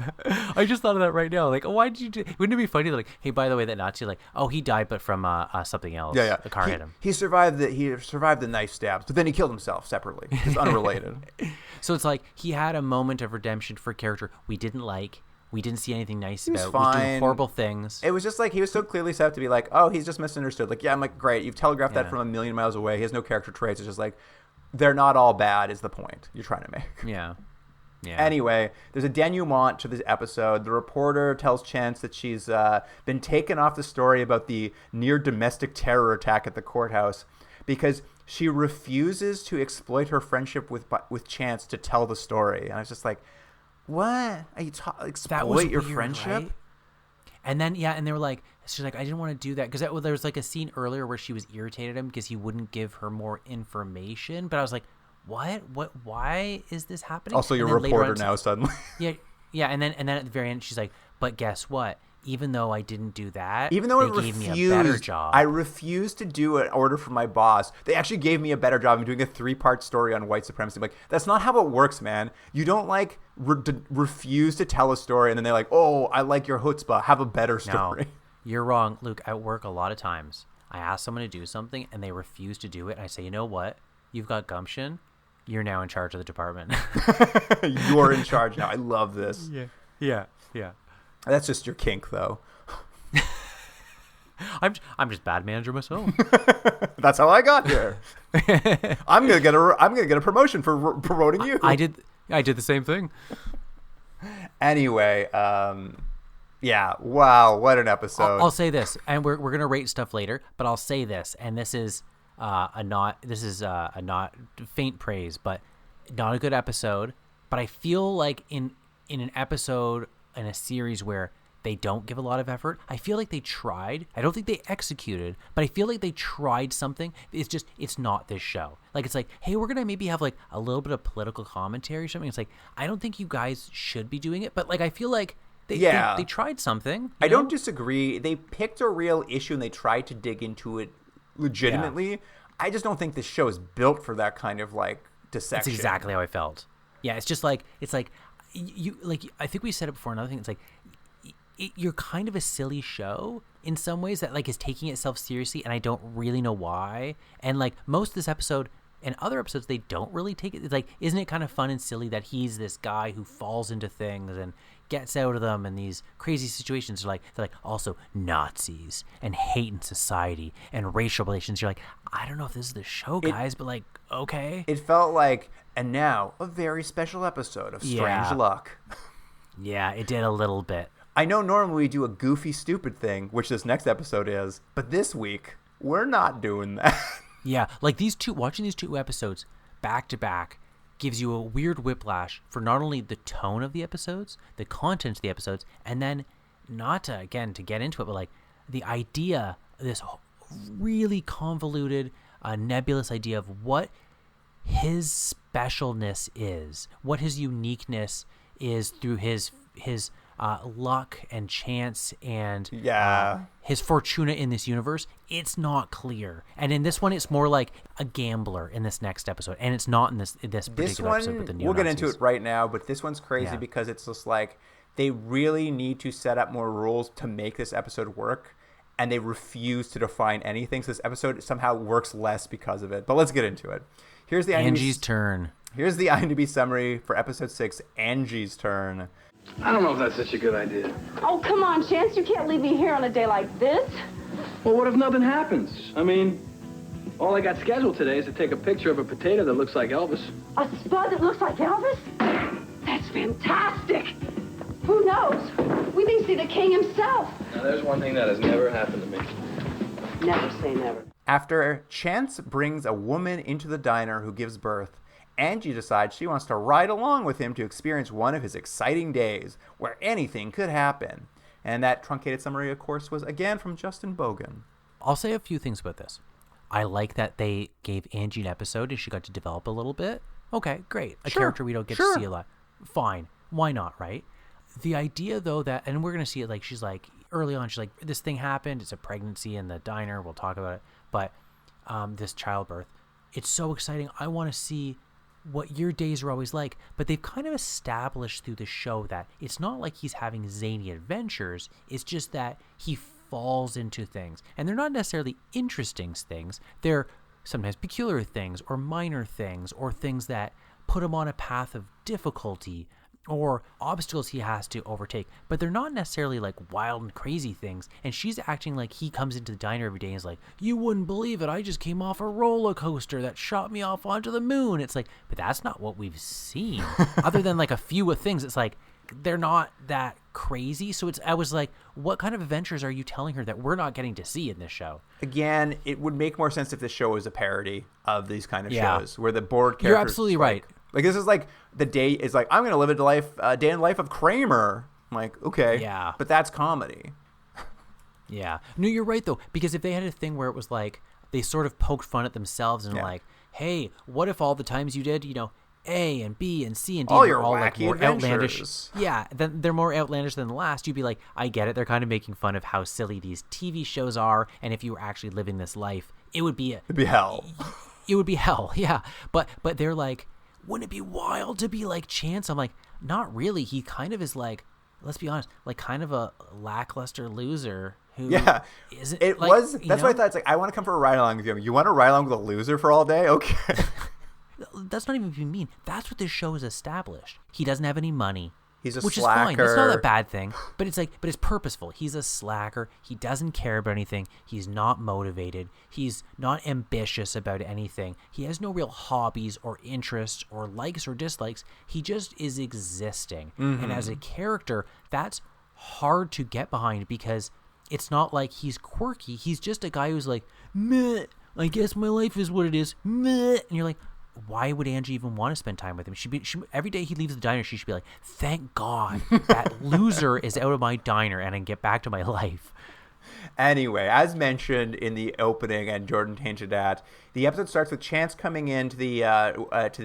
I just thought of that right now. Like, oh, why did you do? Wouldn't it be funny? Like, hey, by the way, that Nazi, like, oh, he died, but from something else. Yeah, yeah. The car hit him. He survived the knife stabs, but then he killed himself separately. It's unrelated. So it's like he had a moment of redemption for a character we didn't like. We didn't see anything nice was about. He was doing fine. horrible things. It was just like he was so clearly set up to be like, oh, he's just misunderstood. Like, yeah, I'm like, great. You've telegraphed that Yeah. from a million miles away. He has no character traits. It's just like, they're not all bad is the point you're trying to make. Yeah. Yeah. Anyway, there's a denouement to this episode. The reporter tells Chance that she's been taken off the story about the near domestic terror attack at the courthouse because she refuses to exploit her friendship with Chance to tell the story. And I was just like, what? Are you exploit your weird, friendship? right? And then, yeah, and they were like, she's like, I didn't want to do that. Because there was like a scene earlier where she was irritated at him because he wouldn't give her more information. But I was like, what? Why is this happening? Also, you're a And then later reporter on, now suddenly. Yeah, yeah. And then at the very end, she's like, but guess what? Even though I didn't do that, Even though they I gave me a better refused, job. I refused to do an order from my boss. They actually gave me a better job. I'm doing a 3-part story on white supremacy. I'm like, that's not how it works, man. You don't like refuse to tell a story and then they're like, oh, I like your chutzpah. Have a better story. No, you're wrong, Luke. At work, a lot of times, I ask someone to do something and they refuse to do it. And I say, you know what? You've got gumption. You're now in charge of the department. You're in charge now. I love this. Yeah. That's just your kink, though. I'm just bad manager myself. That's how I got here. I'm gonna get a promotion for promoting you. I did the same thing. Anyway, yeah. Wow, what an episode. I'll say this, and we're gonna rate stuff later, but I'll say this, and this is a not faint praise, but not a good episode. But I feel like in an episode in a series where they don't give a lot of effort, I feel like they tried. I don't think they executed, but I feel like they tried something. It's not this show. Like, it's like, hey, we're going to maybe have like a little bit of political commentary or something. It's like, I don't think you guys should be doing it, but like, I feel like they tried something. I don't disagree. They picked a real issue and they tried to dig into it legitimately. Yeah. I just don't think this show is built for that kind of like dissection. That's exactly how I felt. Yeah, it's just like, you like, I think we said it before. Another thing, it's like, you're kind of a silly show in some ways that like is taking itself seriously, and I don't really know why. And like most of this episode and other episodes, they don't really take it. It's like, isn't it kind of fun and silly that he's this guy who falls into things and gets out of them, and these crazy situations they're like also Nazis and hate in society and racial relations. You're like, I don't know if this is the show, guys, but like, okay. It felt like, and now a very special episode of Strange Luck. Yeah, it did a little bit. I know normally we do a goofy, stupid thing, which this next episode is, but this week, we're not doing that. Yeah, like watching these two episodes back to back gives you a weird whiplash for not only the tone of the episodes, the content of the episodes, and then not to get into it, but like the idea, this really convoluted, nebulous idea of what his specialness is, what his uniqueness is through his luck and chance and his fortuna in this universe, it's not clear. And in this one, it's more like a gambler in this next episode, and it's not in this particular episode with the neo-Nazis. We'll get into it right now, but this one's crazy because it's just like they really need to set up more rules to make this episode work, and they refuse to define anything. So this episode somehow works less because of it. But let's get into it. Here's the Angie's turn. Here's the IMDb summary for episode 6, Angie's Turn. I don't know if that's such a good idea. Oh, come on, Chance. You can't leave me here on a day like this. Well, what if nothing happens? I mean, all I got scheduled today is to take a picture of a potato that looks like Elvis. A spud that looks like Elvis? That's fantastic. Who knows? We may see the king himself. Now, there's one thing that has never happened to me. Never say never. After Chance brings a woman into the diner who gives birth, Angie decides she wants to ride along with him to experience one of his exciting days where anything could happen. And that truncated summary, of course, was again from Justin Bogan. I'll say a few things about this. I like that they gave Angie an episode and she got to develop a little bit. Okay, great. A character we don't get to see a lot. Fine. Why not, right? The idea, though, that, and we're going to see it, like, she's like, early on, she's like, this thing happened. It's a pregnancy in the diner. We'll talk about it. But this childbirth, it's so exciting. I want to see what your days are always like. But they've kind of established through the show that it's not like he's having zany adventures. It's just that he falls into things. And they're not necessarily interesting things. They're sometimes peculiar things or minor things or things that put him on a path of difficulty or obstacles he has to overtake, but they're not necessarily like wild and crazy things. And she's acting like he comes into the diner every day and is like, you wouldn't believe it, I just came off a roller coaster that shot me off onto the moon. It's like, but that's not what we've seen. Other than like a few of things, it's like they're not that crazy. So I was like, what kind of adventures are you telling her that we're not getting to see in this show? Again, it would make more sense if this show was a parody of these kind of shows where the board characters. You're absolutely right. Like this is like the day is like, I'm going to live a day in the life of Kramer. I'm like, okay. Yeah. But that's comedy. Yeah. No, you're right, though. Because if they had a thing where it was like, they sort of poked fun at themselves and like, hey, what if all the times you did, A and B and C and D all your all wacky like more adventures. outlandish. Yeah, then they're more outlandish than the last. You'd be like, I get it. They're kind of making fun of how silly these TV shows are. And if you were actually living this life, it'd be hell. It would be hell. Yeah. But they're like, wouldn't it be wild to be like Chance? I'm like, not really. He kind of is like, let's be honest, like kind of a lackluster loser who isn't. It like, was. That's why I thought it's like, I want to come for a ride along with you. You want to ride along with a loser for all day? Okay. That's not even being mean. That's what this show is established. He doesn't have any money. He's a which slacker. Is fine. That's not a bad thing. But it's purposeful. He's a slacker. He doesn't care about anything. He's not motivated. He's not ambitious about anything. He has no real hobbies or interests or likes or dislikes. He just is existing. Mm-hmm. And as a character, that's hard to get behind because it's not like he's quirky. He's just a guy who's like, meh, I guess my life is what it is. Meh. And you're like, why would Angie even want to spend time with him? Every day he leaves the diner, she should be like, thank God that loser is out of my diner and I can get back to my life. Anyway, as mentioned in the opening and Jordan hinted at, the episode starts with Chance coming into the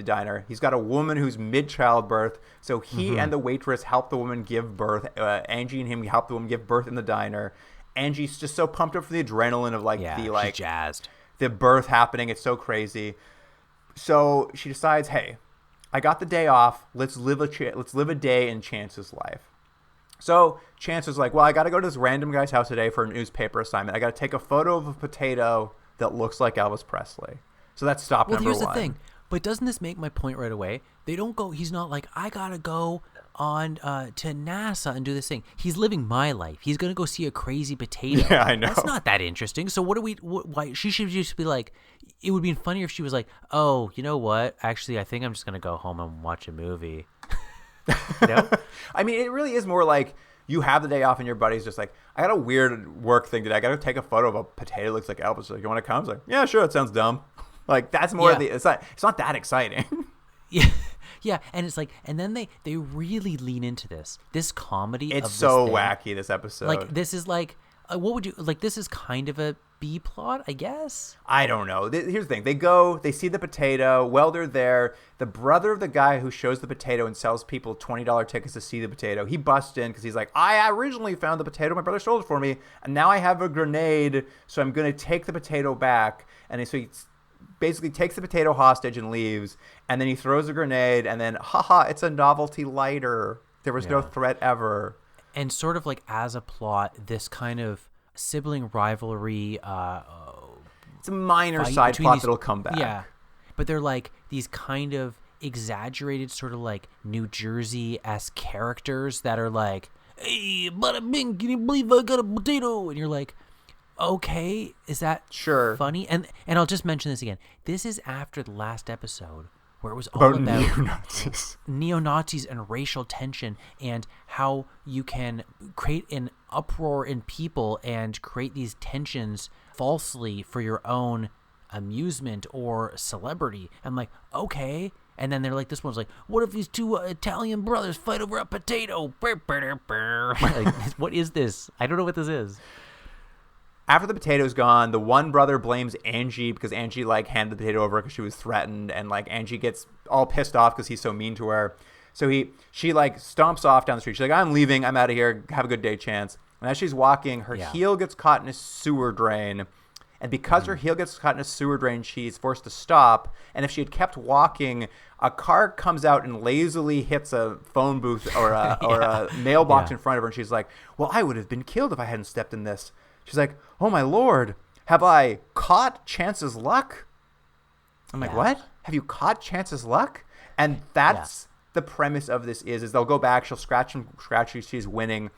diner. He's got a woman who's mid-childbirth, so he and the waitress help the woman give birth. Angie and him help the woman give birth in the diner. Angie's just so pumped up for the adrenaline of she's jazzed. The birth happening. It's so crazy. So she decides, hey, I got the day off. Let's live a day in Chance's life. So Chance is like, well, I got to go to this random guy's house today for a newspaper assignment. I got to take a photo of a potato that looks like Elvis Presley. So that's stop number one. Well, here's the thing. But doesn't this make my point right away? They don't go, he's not like, I got to go on to NASA and do this thing. He's living my life. He's going to go see a crazy potato. Yeah, I know. That's not that interesting. So why she should just be like, it would be funnier if she was like, oh, you know what? Actually, I think I'm just going to go home and watch a movie. I mean, it really is more like you have the day off and your buddy's just like, I got a weird work thing today. I got to take a photo of a potato that looks like Elvis. Like, you want to come? It's like, yeah, sure. It sounds dumb. Like that's more of the. It's not that exciting. Yeah, and it's like, and then they really lean into this comedy. It's so wacky, this episode. Like this is like, what would you like? This is kind of a B plot, I guess. I don't know. Here's the thing. They see the potato. While they're there, the brother of the guy who shows the potato and sells people $20 tickets to see the potato, he busts in because he's like, I originally found the potato. My brother sold it for me. And now I have a grenade, so I'm going to take the potato back. And so he basically takes the potato hostage and leaves. And then he throws a grenade. And then, haha, it's a novelty lighter. There was no threat ever. And sort of like as a plot, this kind of sibling rivalry it's a minor side plot that'll come back. Yeah, but they're like these kind of exaggerated sort of like New Jersey-esque characters that are like, hey, bada bing, can you believe I got a potato? And you're like, okay, is that funny? And I'll just mention this again. This is after the last episode where it was all about neo-Nazis and racial tension and how you can create an uproar in people and create these tensions falsely for your own amusement or celebrity. I'm like, okay. And then they're like, this one's like, what if these two Italian brothers fight over a potato? Like, what is this? I don't know what this is. After the potato's gone, the one brother blames Angie because Angie like handed the potato over because she was threatened, and like Angie gets all pissed off because he's so mean to her. So she like stomps off down the street. She's like, I'm leaving. I'm out of here. Have a good day, Chance. And as she's walking, her heel gets caught in a sewer drain. And because her heel gets caught in a sewer drain, she's forced to stop. And if she had kept walking, a car comes out and lazily hits a phone booth or a mailbox in front of her. And she's like, well, I would have been killed if I hadn't stepped in this. She's like, oh, my Lord, have I caught Chance's luck? I'm like, what? Have you caught Chance's luck? And that's the premise of this is they'll go back. She'll scratch him. She's winning.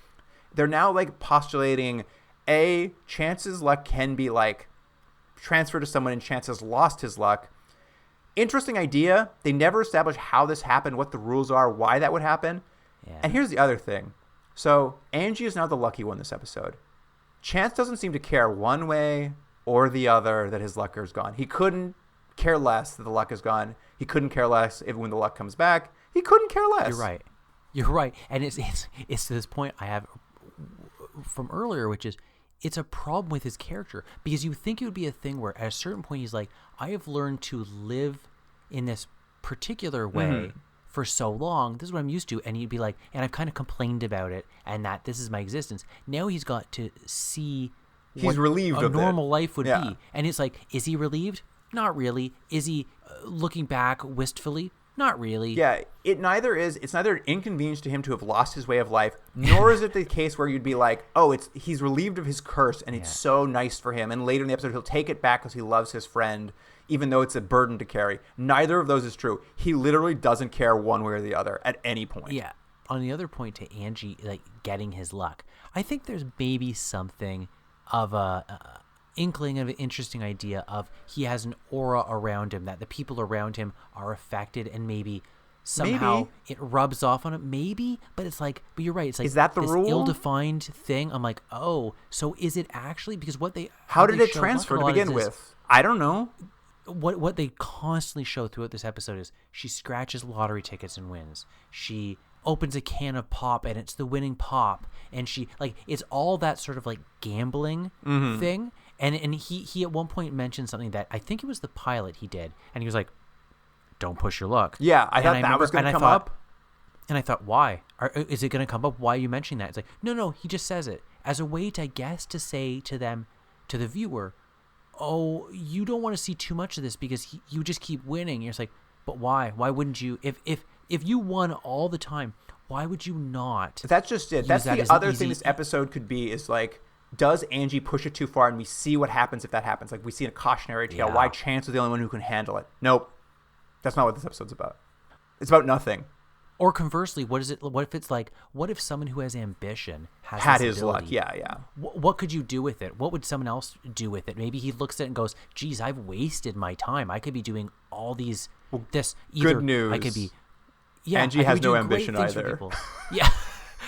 They're now like postulating Chance's luck can be like transferred to someone and Chance has lost his luck. Interesting idea. They never establish how this happened, what the rules are, why that would happen. Yeah. And here's the other thing. So Angie is now the lucky one this episode. Chance doesn't seem to care one way or the other that his luck is gone. He couldn't care less that the luck is gone. He couldn't care less if when the luck comes back. He couldn't care less. You're right. And it's to this point I have from earlier, which is it's a problem with his character because you think it would be a thing where at a certain point he's like, I have learned to live in this particular way for so long. This is what I'm used to. And he'd be like, and I've kind of complained about it and that this is my existence. Now he's got to see he's relieved a of normal life would be. And it's like, is he relieved? Not really. Is he looking back wistfully? Not really. Yeah, it's neither an inconvenience to him to have lost his way of life, nor is it the case where you'd be like, oh, he's relieved of his curse and it's so nice for him. And later in the episode, he'll take it back because he loves his friend, even though it's a burden to carry. Neither of those is true. He literally doesn't care one way or the other at any point. Yeah. On the other point to Angie, like getting his luck, I think there's maybe something of a inkling of an interesting idea of he has an aura around him that the people around him are affected and maybe somehow it rubs off on him. Maybe, but it's like, but you're right. It's like, is that the this rule? Ill-defined thing. I'm like, oh, so is it actually because how did it transfer to begin with? I don't know. What they constantly show throughout this episode is she scratches lottery tickets and wins. She opens a can of pop and it's the winning pop, and she like it's all that sort of like gambling thing. And he at one point mentioned something that I think it was the pilot he did, and he was like, "Don't push your luck." Yeah, I thought that was going to come up. And I thought, why? Is it going to come up? Why are you mentioning that? It's like, no, he just says it as a way to, I guess, to say to them, to the viewer, oh, you don't want to see too much of this because you just keep winning. You're just like, but why? Why wouldn't you? If you won all the time, why would you not? That's just it. That's the other thing this episode could be is like, does Angie push it too far? And we see what happens if that happens. Like we see in a cautionary tale, why Chance is the only one who can handle it. Nope. That's not what this episode's about. It's about nothing. Or conversely, what is it? What if it's like, what if someone who has ambition had his luck? Yeah. What could you do with it? What would someone else do with it? Maybe he looks at it and goes, geez, I've wasted my time. I could be doing all these, good news. I could be, Angie has no ambition either. Yeah.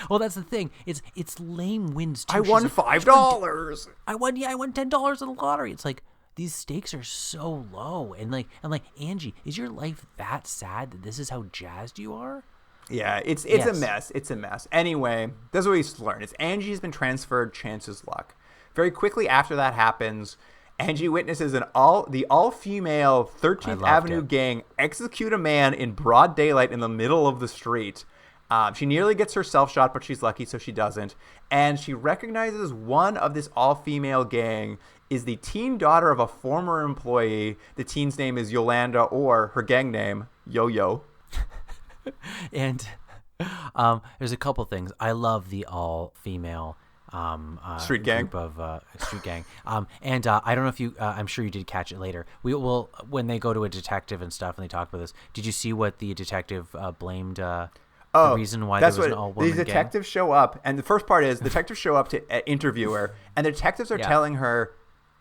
Well, that's the thing. It's lame wins too. I won $5. I won $10 in the lottery. It's like these stakes are so low, and like Angie, is your life that sad that this is how jazzed you are? Yeah, it's a mess. It's a mess. Anyway, that's what we learned. It's Angie's been transferred Chance's luck. Very quickly after that happens, Angie witnesses the all-female 13th Avenue gang execute a man in broad daylight in the middle of the street. She nearly gets herself shot, but she's lucky, so she doesn't. And she recognizes one of this all-female gang is the teen daughter of a former employee. The teen's name is Yolanda, or her gang name, Yo-Yo. And there's a couple things. I love the all-female street gang. Group of street gang. And I don't know if you I'm sure you did catch it later. We will, when they go to a detective and stuff and they talk about this, did you see what the detective blamed the reason why there was an all-woman gang? The detectives show up, and the first part is detectives show up to interview her, and the detectives are telling her,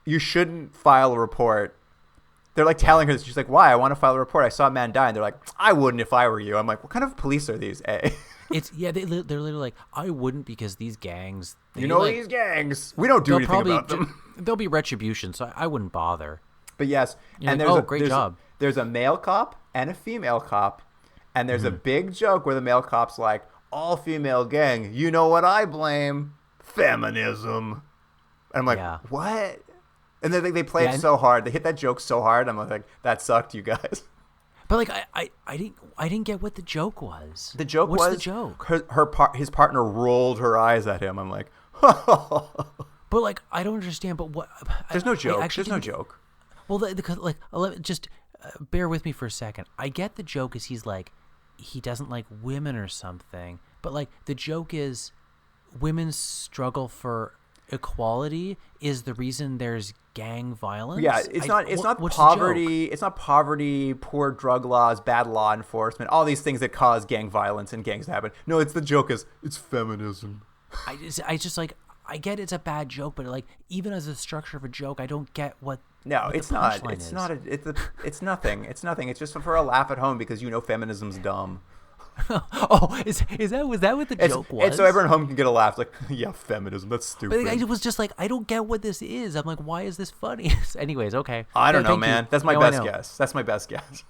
you shouldn't file a report. They're like telling her this. She's like, why? I want to file a report. I saw a man die. And they're like, I wouldn't if I were you. I'm like, what kind of police are these, eh? They're literally like, I wouldn't, because these gangs. These gangs. We don't do anything about them. There'll be retribution, so I wouldn't bother. But yes, and like, great job. There's a male cop and a female cop, and there's a big joke where the male cop's like, all female gang. You know what I blame? Feminism. And I'm like, what? And then they play it so hard. They hit that joke so hard. I'm like, that sucked, you guys. But like, I didn't get what the joke was. The joke What's was the joke? His partner rolled her eyes at him. I'm like, but like, I don't understand. But what? There's no joke. There's no joke. Well, just bear with me for a second. I get the joke is he's like, he doesn't like women or something. But like, the joke is women's struggle for equality is the reason there's gang violence. Yeah, it's not poverty. It's not poverty, poor drug laws, bad law enforcement, all these things that cause gang violence and gangs to happen. No, it's the joke is it's feminism. I just like, I get it's a bad joke, but like, even as a structure of a joke, I don't get what. No, it's not. It's not. It's nothing. It's nothing. It's just for a laugh at home because feminism's dumb. Oh, was that what the joke was? It's so everyone at home can get a laugh. Like, yeah, feminism. That's stupid. But I was just like, I don't get what this is. I'm like, why is this funny? Anyways, okay. I don't know, man. That's my best guess. That's my best guess.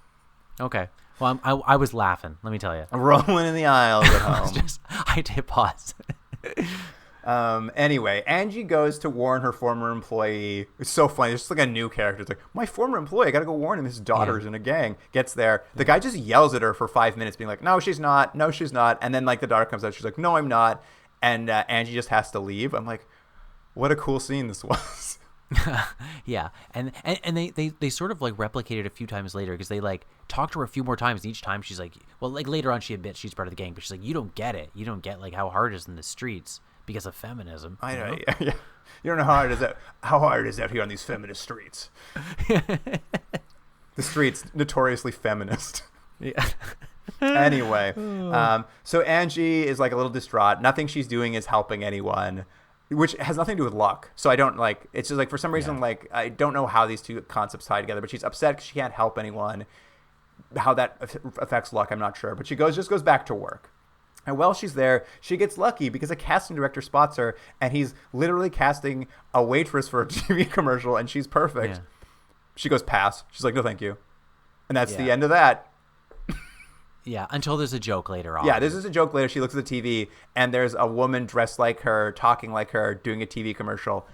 Okay. Well, I was laughing. Let me tell you. Rolling in the aisles at home. I did pause. Anyway, Angie goes to warn her former employee. It's so funny. It's just like a new character. It's like, my former employee, I gotta go warn him. His daughter's in a gang. Gets there. The guy just yells at her for 5 minutes, being like, no, she's not. No, she's not. And then like the daughter comes out. She's like, no, I'm not. And Angie just has to leave. I'm like, what a cool scene this was. Yeah. And they sort of like replicated a few times later, because they like talked to her a few more times. And each time she's like, well, like later on she admits she's part of the gang, but she's like, you don't get it. You don't get like how hard it is in the streets. Because of feminism. I know. Yeah. You don't know how hard it is out here on these feminist streets. The streets, notoriously feminist. Yeah. Anyway, so Angie is like a little distraught. Nothing she's doing is helping anyone, which has nothing to do with luck. So I don't like, it's just like for some reason, like I don't know how these two concepts tie together, but she's upset because she can't help anyone. How that affects luck, I'm not sure. But she just goes back to work. And while she's there, she gets lucky because a casting director spots her, and he's literally casting a waitress for a TV commercial, and she's perfect. Yeah. She goes, pass. She's like, no, thank you. And that's the end of that. Yeah, until there's a joke later on. Yeah, this is a joke later. She looks at the TV, and there's a woman dressed like her, talking like her, doing a TV commercial.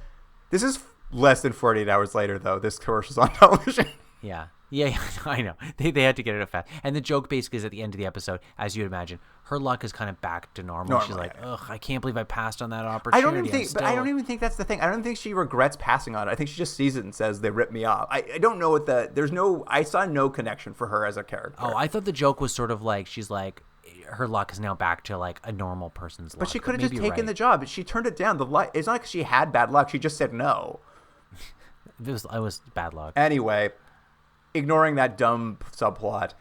This is less than 48 hours later, though. This commercial's on television. Yeah. Yeah, I know. They had to get it fast. And the joke basically is at the end of the episode, as you'd imagine, her luck is kind of back to normal. She's like, ugh, I can't believe I passed on that opportunity. I don't even think that's the thing. I don't think she regrets passing on it. I think she just sees it and says, they ripped me off. I don't know what I saw no connection for her as a character. Oh, I thought the joke was sort of like, she's like, her luck is now back to like a normal person's luck. But she could have just taken the job. She turned it down. It's not like she had bad luck. She just said no. It was bad luck. Anyway, ignoring that dumb subplot,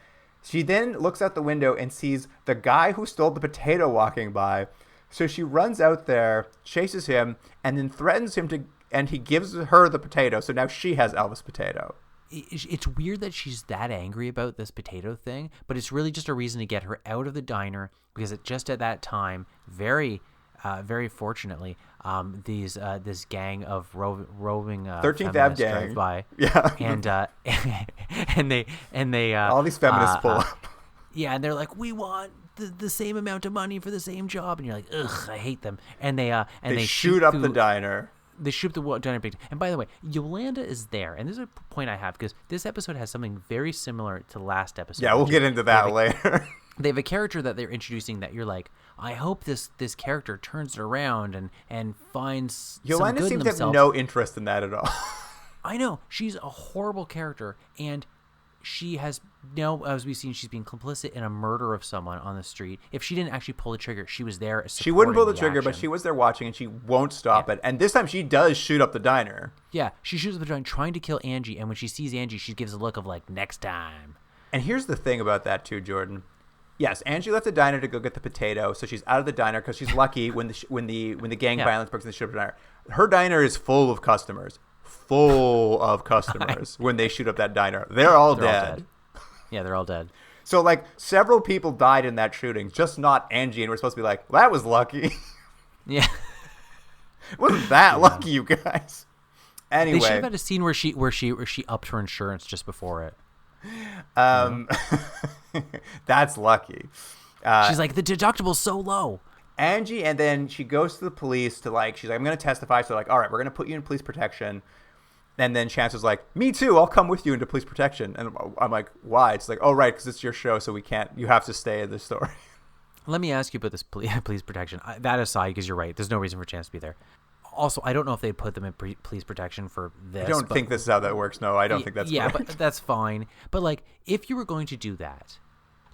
she then looks out the window and sees the guy who stole the potato walking by. So she runs out there, chases him, and then threatens him and he gives her the potato. So now she has Elvis Potato. It's weird that she's that angry about this potato thing, but it's really just a reason to get her out of the diner, because just at that time, very fortunately, this gang of roving 13th Ave gang drive by, and they all these feminists pull up. Yeah, and they're like, we want the same amount of money for the same job, and you're like, ugh, I hate them. And they shoot up the diner. They shoot the diner big. And by the way, Yolanda is there, and this is a point I have because this episode has something very similar to the last episode. Yeah, we'll get into that later. They have a character that they're introducing that you're like, I hope this character turns it around and finds Yolanda some good seems in to have themselves. no interest in that at all. I know. She's a horrible character, and she has now, as we've seen, she's being complicit in a murder of someone on the street. If she didn't actually pull the trigger, she was there. She wouldn't pull the trigger, action. but she was there watching, and she won't stop it. And this time, she does shoot up the diner. Yeah, she shoots up the diner trying to kill Angie, and when she sees Angie, she gives a look of like, next time. And here's the thing about that too, Jordan. Yes, Angie left the diner to go get the potato, so she's out of the diner because she's lucky when the gang violence breaks in the shoot up the diner. Her diner is full of customers. When they shoot up that diner. They're all dead. Yeah, they're all dead. So, like, several people died in that shooting, just not Angie, and we're supposed to be like, well, that was lucky. Yeah. Wasn't that lucky, you guys? Anyway. They should have had a scene where she upped her insurance just before it. That's lucky. She's like, the deductible's so low. Angie, and then she goes to the police to, like, she's like, I'm going to testify. So, like, all right, we're going to put you in police protection. And then Chance was like, me too, I'll come with you into police protection. And I'm like, why? It's like, oh, right, because it's your show, so you have to stay in the story. Let me ask you about this police protection. That aside, because you're right, there's no reason for Chance to be there. Also, I don't know if they'd put them in police protection for this. I don't think this is how that works. No, I don't think that's correct. But that's fine. But, like, if you were going to do that,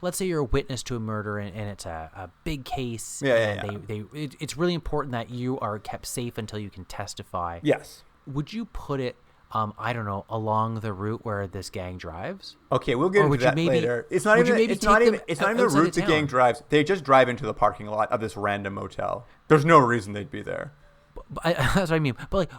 let's say you're a witness to a murder and it's a big case. It's really important that you are kept safe until you can testify. Yes. Would you put it, I don't know, along the route where this gang drives? Okay, we'll get into that later. It's not even the route the gang drives. They just drive into the parking lot of this random motel. There's no reason they'd be there. That's what I mean. But, like,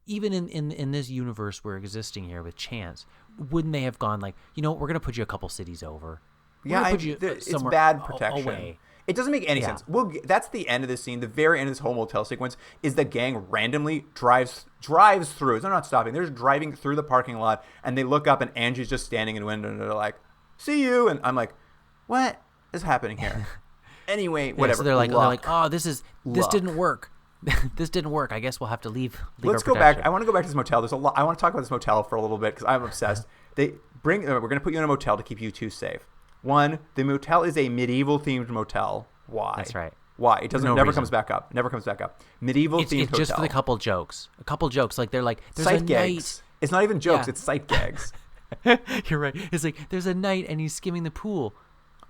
even in this universe we're existing here with Chance, wouldn't they have gone like, we're going to put you a couple cities over? Yeah, it's bad protection. Away. It doesn't make any sense. That's the end of the scene. The very end of this whole motel sequence is the gang randomly drives through. They're not stopping. They're just driving through the parking lot, and they look up, and Angie's just standing in the window, and they're like, see you. And I'm like, what is happening here? Anyway, whatever. So they're like, oh, this didn't work. This didn't work. I guess we'll have to leave. Let's go back. I want to go back to this motel. There's a lot. I want to talk about this motel for a little bit because I'm obsessed. We're going to put you in a motel to keep you two safe. One, the motel is a medieval themed motel. Why? That's right. Why? It never comes back up. Medieval themed hotel. It's just for the couple jokes. Like they're like, there's sight a gags. Night. It's not even jokes. It's sight gags. You're right. It's like there's a night and he's skimming the pool.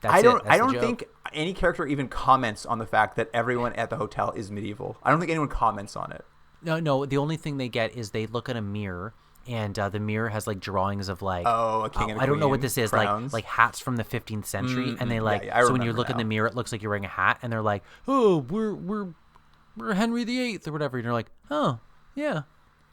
I don't think any character even comments on the fact that everyone at the hotel is medieval. I don't think anyone comments on it. No. The only thing they get is they look in a mirror, and the mirror has like drawings of like, a king and a queen, I don't know what this is, crowns. like hats from the 15th century, and they like. so when you look in the mirror, it looks like you're wearing a hat, and they're like, oh, we're Henry VIII or whatever, and you're like, oh yeah.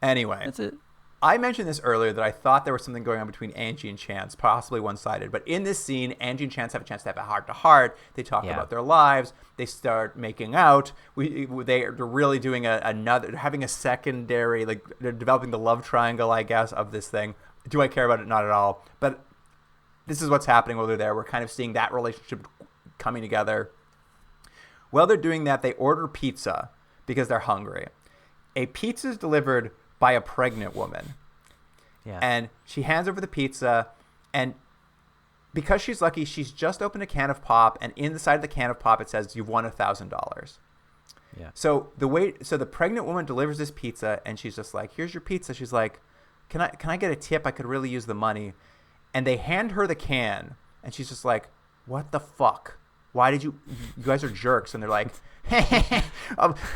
Anyway, that's it. I mentioned this earlier that I thought there was something going on between Angie and Chance, possibly one-sided. But in this scene, Angie and Chance have a chance to have a heart-to-heart. They talk about their lives. They start making out. They're really doing having a secondary, like they're developing the love triangle, I guess, of this thing. Do I care about it? Not at all. But this is what's happening while they're there. We're kind of seeing that relationship coming together. While they're doing that, they order pizza because they're hungry. A pizza is delivered by a pregnant woman. Yeah. And she hands over the pizza, and because she's lucky, she's just opened a can of pop, and in the side of the can of pop it says you've won $1,000. Yeah. So the pregnant woman delivers this pizza, and she's just like, here's your pizza. She's like, can I get a tip? I could really use the money. And they hand her the can, and she's just like, what the fuck? Why did you guys are jerks? And they're like,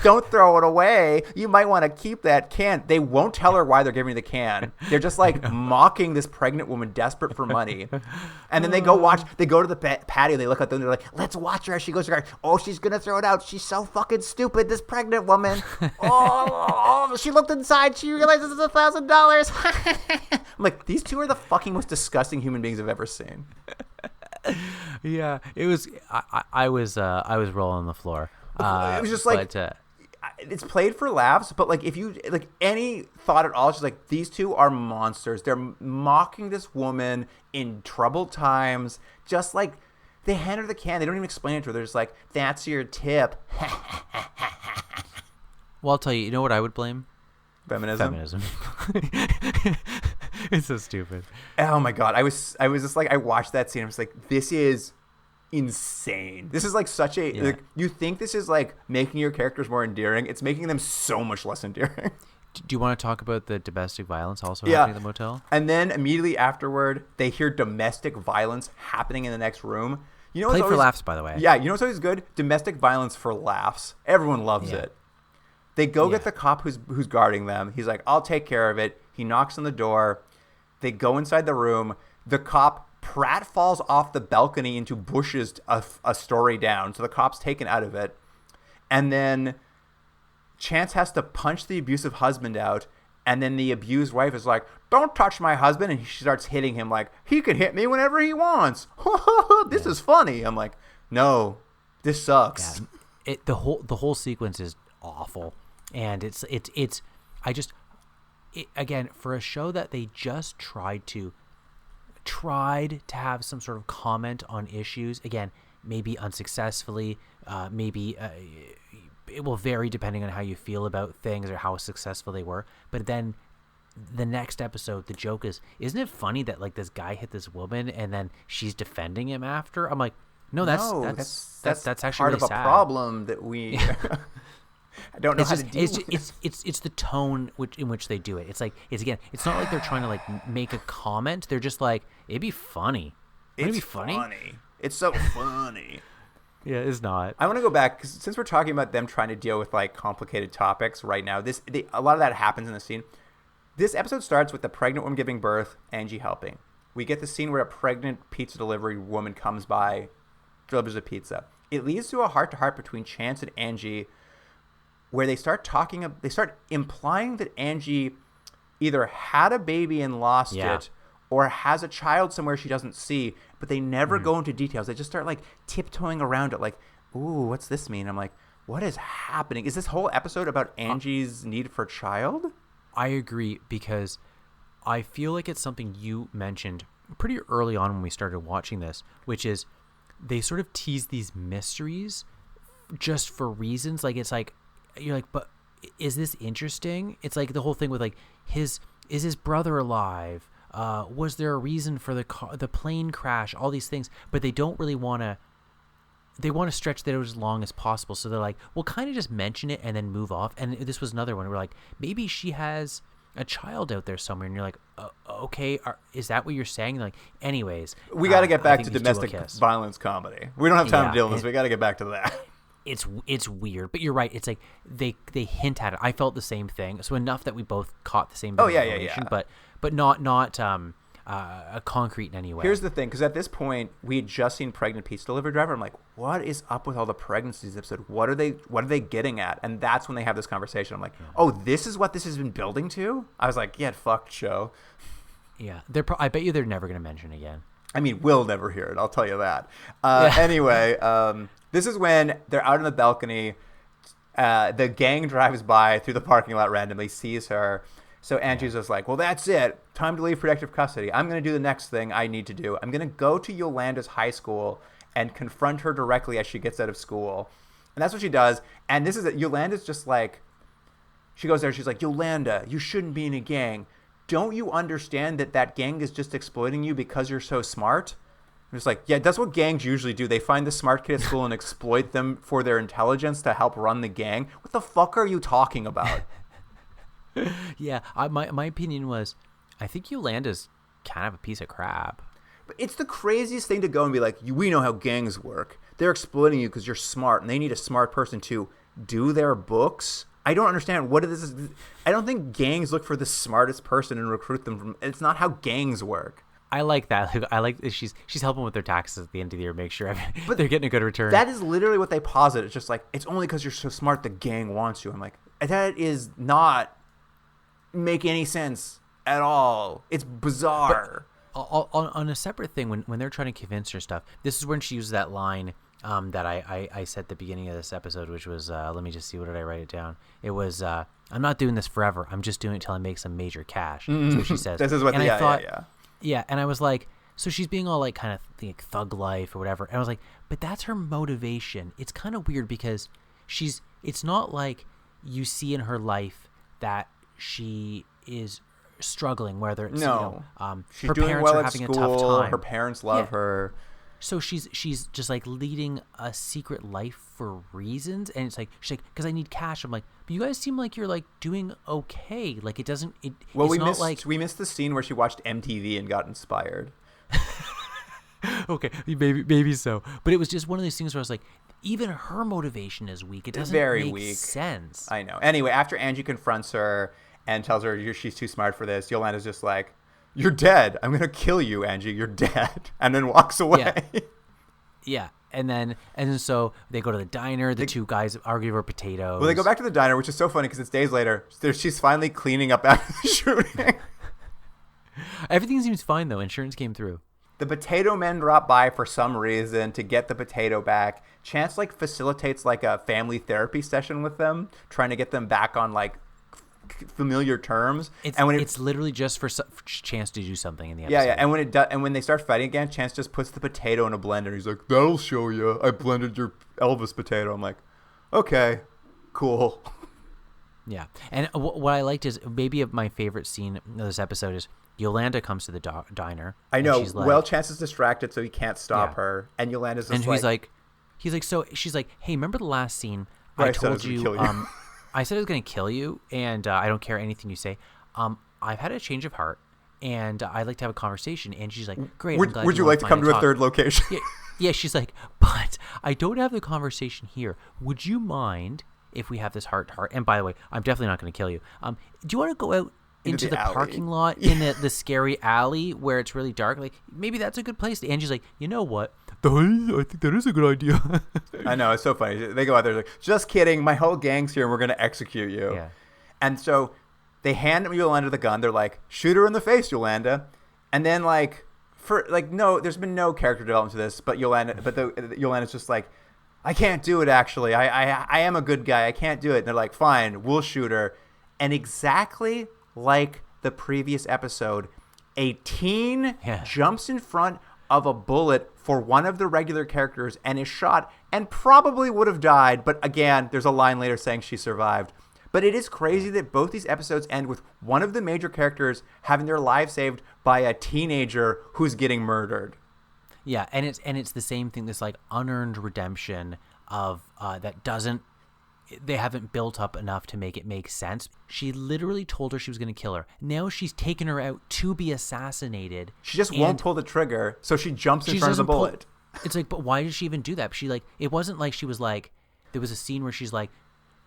don't throw it away. You might want to keep that can. They won't tell her why they're giving her the can. They're just like mocking this pregnant woman desperate for money. And then they go to the patio. They look at them. They're like, let's watch her as she goes to her car. Oh, she's going to throw it out. She's so fucking stupid, this pregnant woman. Oh, she looked inside. She realizes it's $1,000. I'm like, these two are the fucking most disgusting human beings I've ever seen. Yeah, it was. I was rolling on the floor. It was just like it's played for laughs, but like if you like any thought at all, it's just like these two are monsters. They're mocking this woman in troubled times. Just like they hand her the can, they don't even explain it to her. They're just like, "That's your tip." Well, I'll tell you. You know what I would blame? Feminism. It's so stupid. Oh my god, I was just like, I watched that scene. I was like, this is insane. This is like such a like, you think this is like making your characters more endearing. It's making them so much less endearing. Do you want to talk about the domestic violence also happening at the motel? And then immediately afterward, they hear domestic violence happening in the next room. You know, Played for laughs, by the way. Yeah, you know what's always good? Domestic violence for laughs. Everyone loves it. They go get the cop who's guarding them. He's like, I'll take care of it. He knocks on the door. They go inside the room. The cop falls off the balcony into bushes a story down. So the cop's taken out of it. And then Chance has to punch the abusive husband out. And then the abused wife is like, don't touch my husband. And she starts hitting him like, he can hit me whenever he wants. This is funny. I'm like, no, this sucks. Yeah. The whole sequence is awful. And again, for a show that they just tried to have some sort of comment on issues, again, maybe unsuccessfully, maybe it will vary depending on how you feel about things or how successful they were. But then the next episode, the joke is, isn't it funny that like this guy hit this woman and then she's defending him after? I'm like, no, that's actually part really of a sad. Problem that we I don't know how to deal with it. It's the tone in which they do it. It's like it's not like they're trying to like make a comment. They're just like, it'd be funny. Wouldn't it be funny? It's so funny. Yeah, it's not. I want to go back because since we're talking about them trying to deal with like complicated topics right now, a lot of that happens in the scene. This episode starts with the pregnant woman giving birth, Angie helping. We get the scene where a pregnant pizza delivery woman comes by, delivers a pizza. It leads to a heart-to-heart between Chance and Angie, where they start implying that Angie either had a baby and lost it, or has a child somewhere she doesn't see, but they never go into details. They just start like tiptoeing around it, like, ooh, what's this mean? I'm like, what is happening? Is this whole episode about Angie's need for a child? I agree, because I feel like it's something you mentioned pretty early on when we started watching this, which is they sort of tease these mysteries just for reasons. Like, it's like, you're like, but is this interesting? It's like the whole thing with like is his brother alive? Was there a reason for the plane crash? All these things, but they don't really want to. They want to stretch that out as long as possible. So they're like, we'll kind of just mention it and then move off. And this was another one. We're like, maybe she has a child out there somewhere. And you're like, okay, is that what you're saying? Like, anyways, we got to get back to domestic violence comedy. We don't have time to deal with this. We got to get back to that. It's weird, but you're right. It's like they hint at it. I felt the same thing. So enough that we both caught the same. Yeah. But not concrete in any way. Here's the thing, because at this point we had just seen pregnant pizza delivery driver. I'm like, what is up with all the pregnancies episode? What are they getting at? And that's when they have this conversation. I'm like, oh, this is what this has been building to. I was like, get fucked, show. Yeah, I bet you they're never going to mention it again. I mean, we'll never hear it. I'll tell you that. Anyway, this is when they're out on the balcony. The gang drives by through the parking lot randomly, sees her. So Angie's just like, well, that's it. Time to leave protective custody. I'm going to do the next thing I need to do. I'm going to go to Yolanda's high school and confront her directly as she gets out of school. And that's what she does. And this is it. Yolanda's just like, she goes there. She's like, Yolanda, you shouldn't be in a gang. Don't you understand that gang is just exploiting you because you're so smart? I'm just like, yeah, that's what gangs usually do. They find the smart kid at school and exploit them for their intelligence to help run the gang. What the fuck are you talking about? Yeah, my opinion was, I think Yolanda's kind of a piece of crap. But it's the craziest thing to go and be like, we know how gangs work. They're exploiting you because you're smart, and they need a smart person to do their books. I don't understand what this is. I don't think gangs look for the smartest person and recruit them from. It's not how gangs work. I like that. I like that she's helping with their taxes at the end of the year, make sure they're getting a good return. That is literally what they posit. It's just like, it's only because you're so smart the gang wants you. I'm like, that is not make any sense at all. It's bizarre. But on a separate thing, when they're trying to convince her stuff, this is when she uses that line that I said at the beginning of this episode, which was, let me just see, what did I write it down? It was, I'm not doing this forever. I'm just doing it till I make some major cash. That's what she says. This is what Yeah, and I was like, so she's being all like kind of like thug life or whatever. And I was like, but that's her motivation. It's kind of weird because it's not like you see in her life that she is struggling, whether it's she's her doing parents well are at having school, a tough time. her parents love her. So she's just like leading a secret life for reasons, and it's like she's like, because I need cash. I'm like, but you guys seem like you're like doing okay. Like it doesn't. Well, it's we missed the scene where she watched MTV and got inspired. Okay, maybe so, but it was just one of these things where I was like, even her motivation is weak. It doesn't make sense. I know. Anyway, after Angie confronts her and tells her she's too smart for this, Yolanda's just like, "You're dead. I'm gonna kill you, Angie. You're dead," and then walks away. Yeah. And then so they go to the diner. The two guys argue over potatoes. Well, they go back to the diner, which is so funny because it's days later. She's finally cleaning up after the shooting. Everything seems fine though. Insurance came through. The potato men drop by for some reason to get the potato back. Chance like facilitates like a family therapy session with them, trying to get them back on like familiar terms. It's literally just for Chance to do something in the episode. Yeah. And when they start fighting again, Chance just puts the potato in a blender. He's like, "That'll show you. I blended your Elvis potato." I'm like, okay, cool. Yeah. And what I liked is maybe my favorite scene of this episode is Yolanda comes to the diner. I know. She's like, Chance is distracted, so he can't stop her. And Yolanda's just he's like, so she's like, "Hey, remember the last scene? Where I told you, you. I said I was going to kill you, and I don't care anything you say. I've had a change of heart, and I'd like to have a conversation." And she's like, "Great. Would you like to come to a third location?" Yeah. She's like, "But I don't have the conversation here. Would you mind if we have this heart to heart? And by the way, I'm definitely not going to kill you. Do you want to go out into the parking lot in the scary alley where it's really dark? Like maybe that's a good place." And she's like, "You know what? I think that is a good idea." I know, it's so funny. They go out there like, "Just kidding, my whole gang's here and we're gonna execute you." Yeah. And so they hand Yolanda the gun. They're like, "Shoot her in the face, Yolanda." And then there's been no character development to this, but Yolanda's just like, "I can't do it. Actually, I am a good guy. I can't do it." And they're like, "Fine, we'll shoot her." And exactly like the previous episode, a teen jumps in front of a bullet for one of the regular characters and is shot and probably would have died. But again, there's a line later saying she survived. But it is crazy that both these episodes end with one of the major characters having their lives saved by a teenager who's getting murdered. Yeah, and it's the same thing. This like unearned redemption of that doesn't. They haven't built up enough to make it make sense. She literally told her she was going to kill her. Now she's taken her out to be assassinated. She just won't pull the trigger, so she jumps in front of the bullet. It's like, but why did she even do that? She like, it wasn't like she was like, there was a scene where she's like,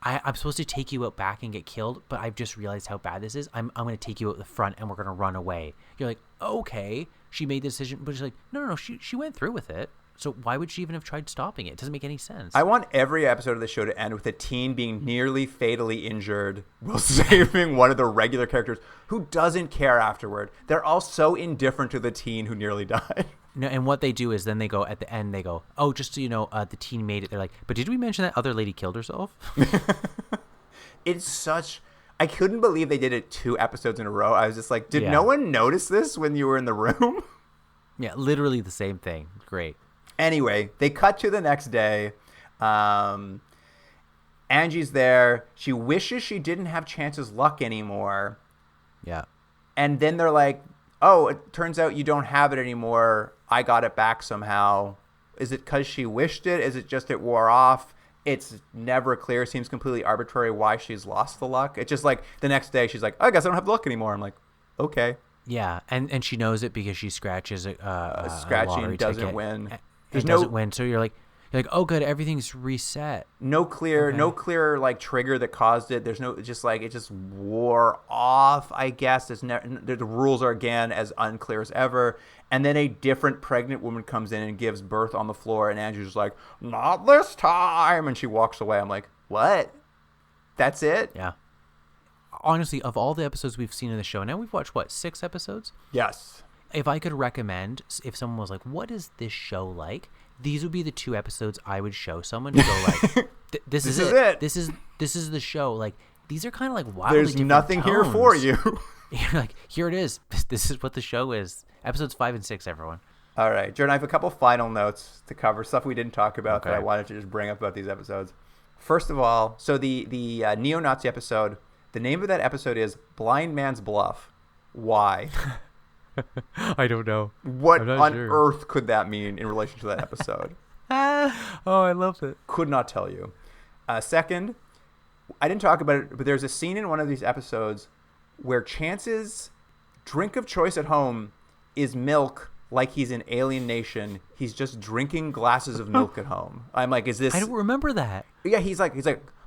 I'm supposed to take you out back and get killed, but I've just realized how bad this is. I'm going to take you out the front and we're going to run away. You're like, okay. She made the decision, but she's like, no. She went through with it. So why would she even have tried stopping it? It doesn't make any sense. I want every episode of the show to end with a teen being nearly fatally injured while saving one of the regular characters who doesn't care afterward. They're all so indifferent to the teen who nearly died. No, and what they do is then they go at the end, they go, "Oh, just so you know, the teen made it." They're like, "But did we mention that other lady killed herself?" I couldn't believe they did it 2 episodes in a row. I was just like, did no one notice this when you were in the room? Yeah, literally the same thing. Great. Anyway, they cut to the next day. Angie's there. She wishes she didn't have Chance's luck anymore. Yeah. And then they're like, "Oh, it turns out you don't have it anymore. I got it back somehow." Is it because she wished it? Is it just it wore off? It's never clear. It seems completely arbitrary why she's lost the luck. It's just like the next day she's like, "I guess I don't have luck anymore." I'm like, okay. Yeah, and she knows it because she scratches a scratching doesn't ticket. win. It doesn't win, so you're like, "Oh, good, everything's reset." No clear like trigger that caused it. There's no, just like it just wore off. I guess the rules are again as unclear as ever. And then a different pregnant woman comes in and gives birth on the floor, and Andrew's like, "Not this time," and she walks away. I'm like, what? That's it? Yeah. Honestly, of all the episodes we've seen in the show, now we've watched, 6 episodes? Yes. If I could recommend, if someone was like, "What is this show like?" These would be the 2 episodes I would show someone to go like, this is it. This is the show. Like, these are kind of like wildly There's different nothing tones. here for you. You're like, here it is. This is what the show is. Episodes 5 and 6, everyone. All right, Jordan, I have a couple final notes to cover, stuff we didn't talk about that I Okay. wanted to just bring up about these episodes. First of all, so the neo-Nazi episode, The name of that episode is Blind Man's Bluff. Why? I don't know. What on earth could that mean in relation to that episode? Oh, I love it. Could not tell you. Second, I didn't talk about it, but there's a scene in one of these episodes where Chance's drink of choice at home is milk, like he's in Alien Nation. He's just drinking glasses of milk at home. I'm like, is this... I don't remember that. Yeah, he's like,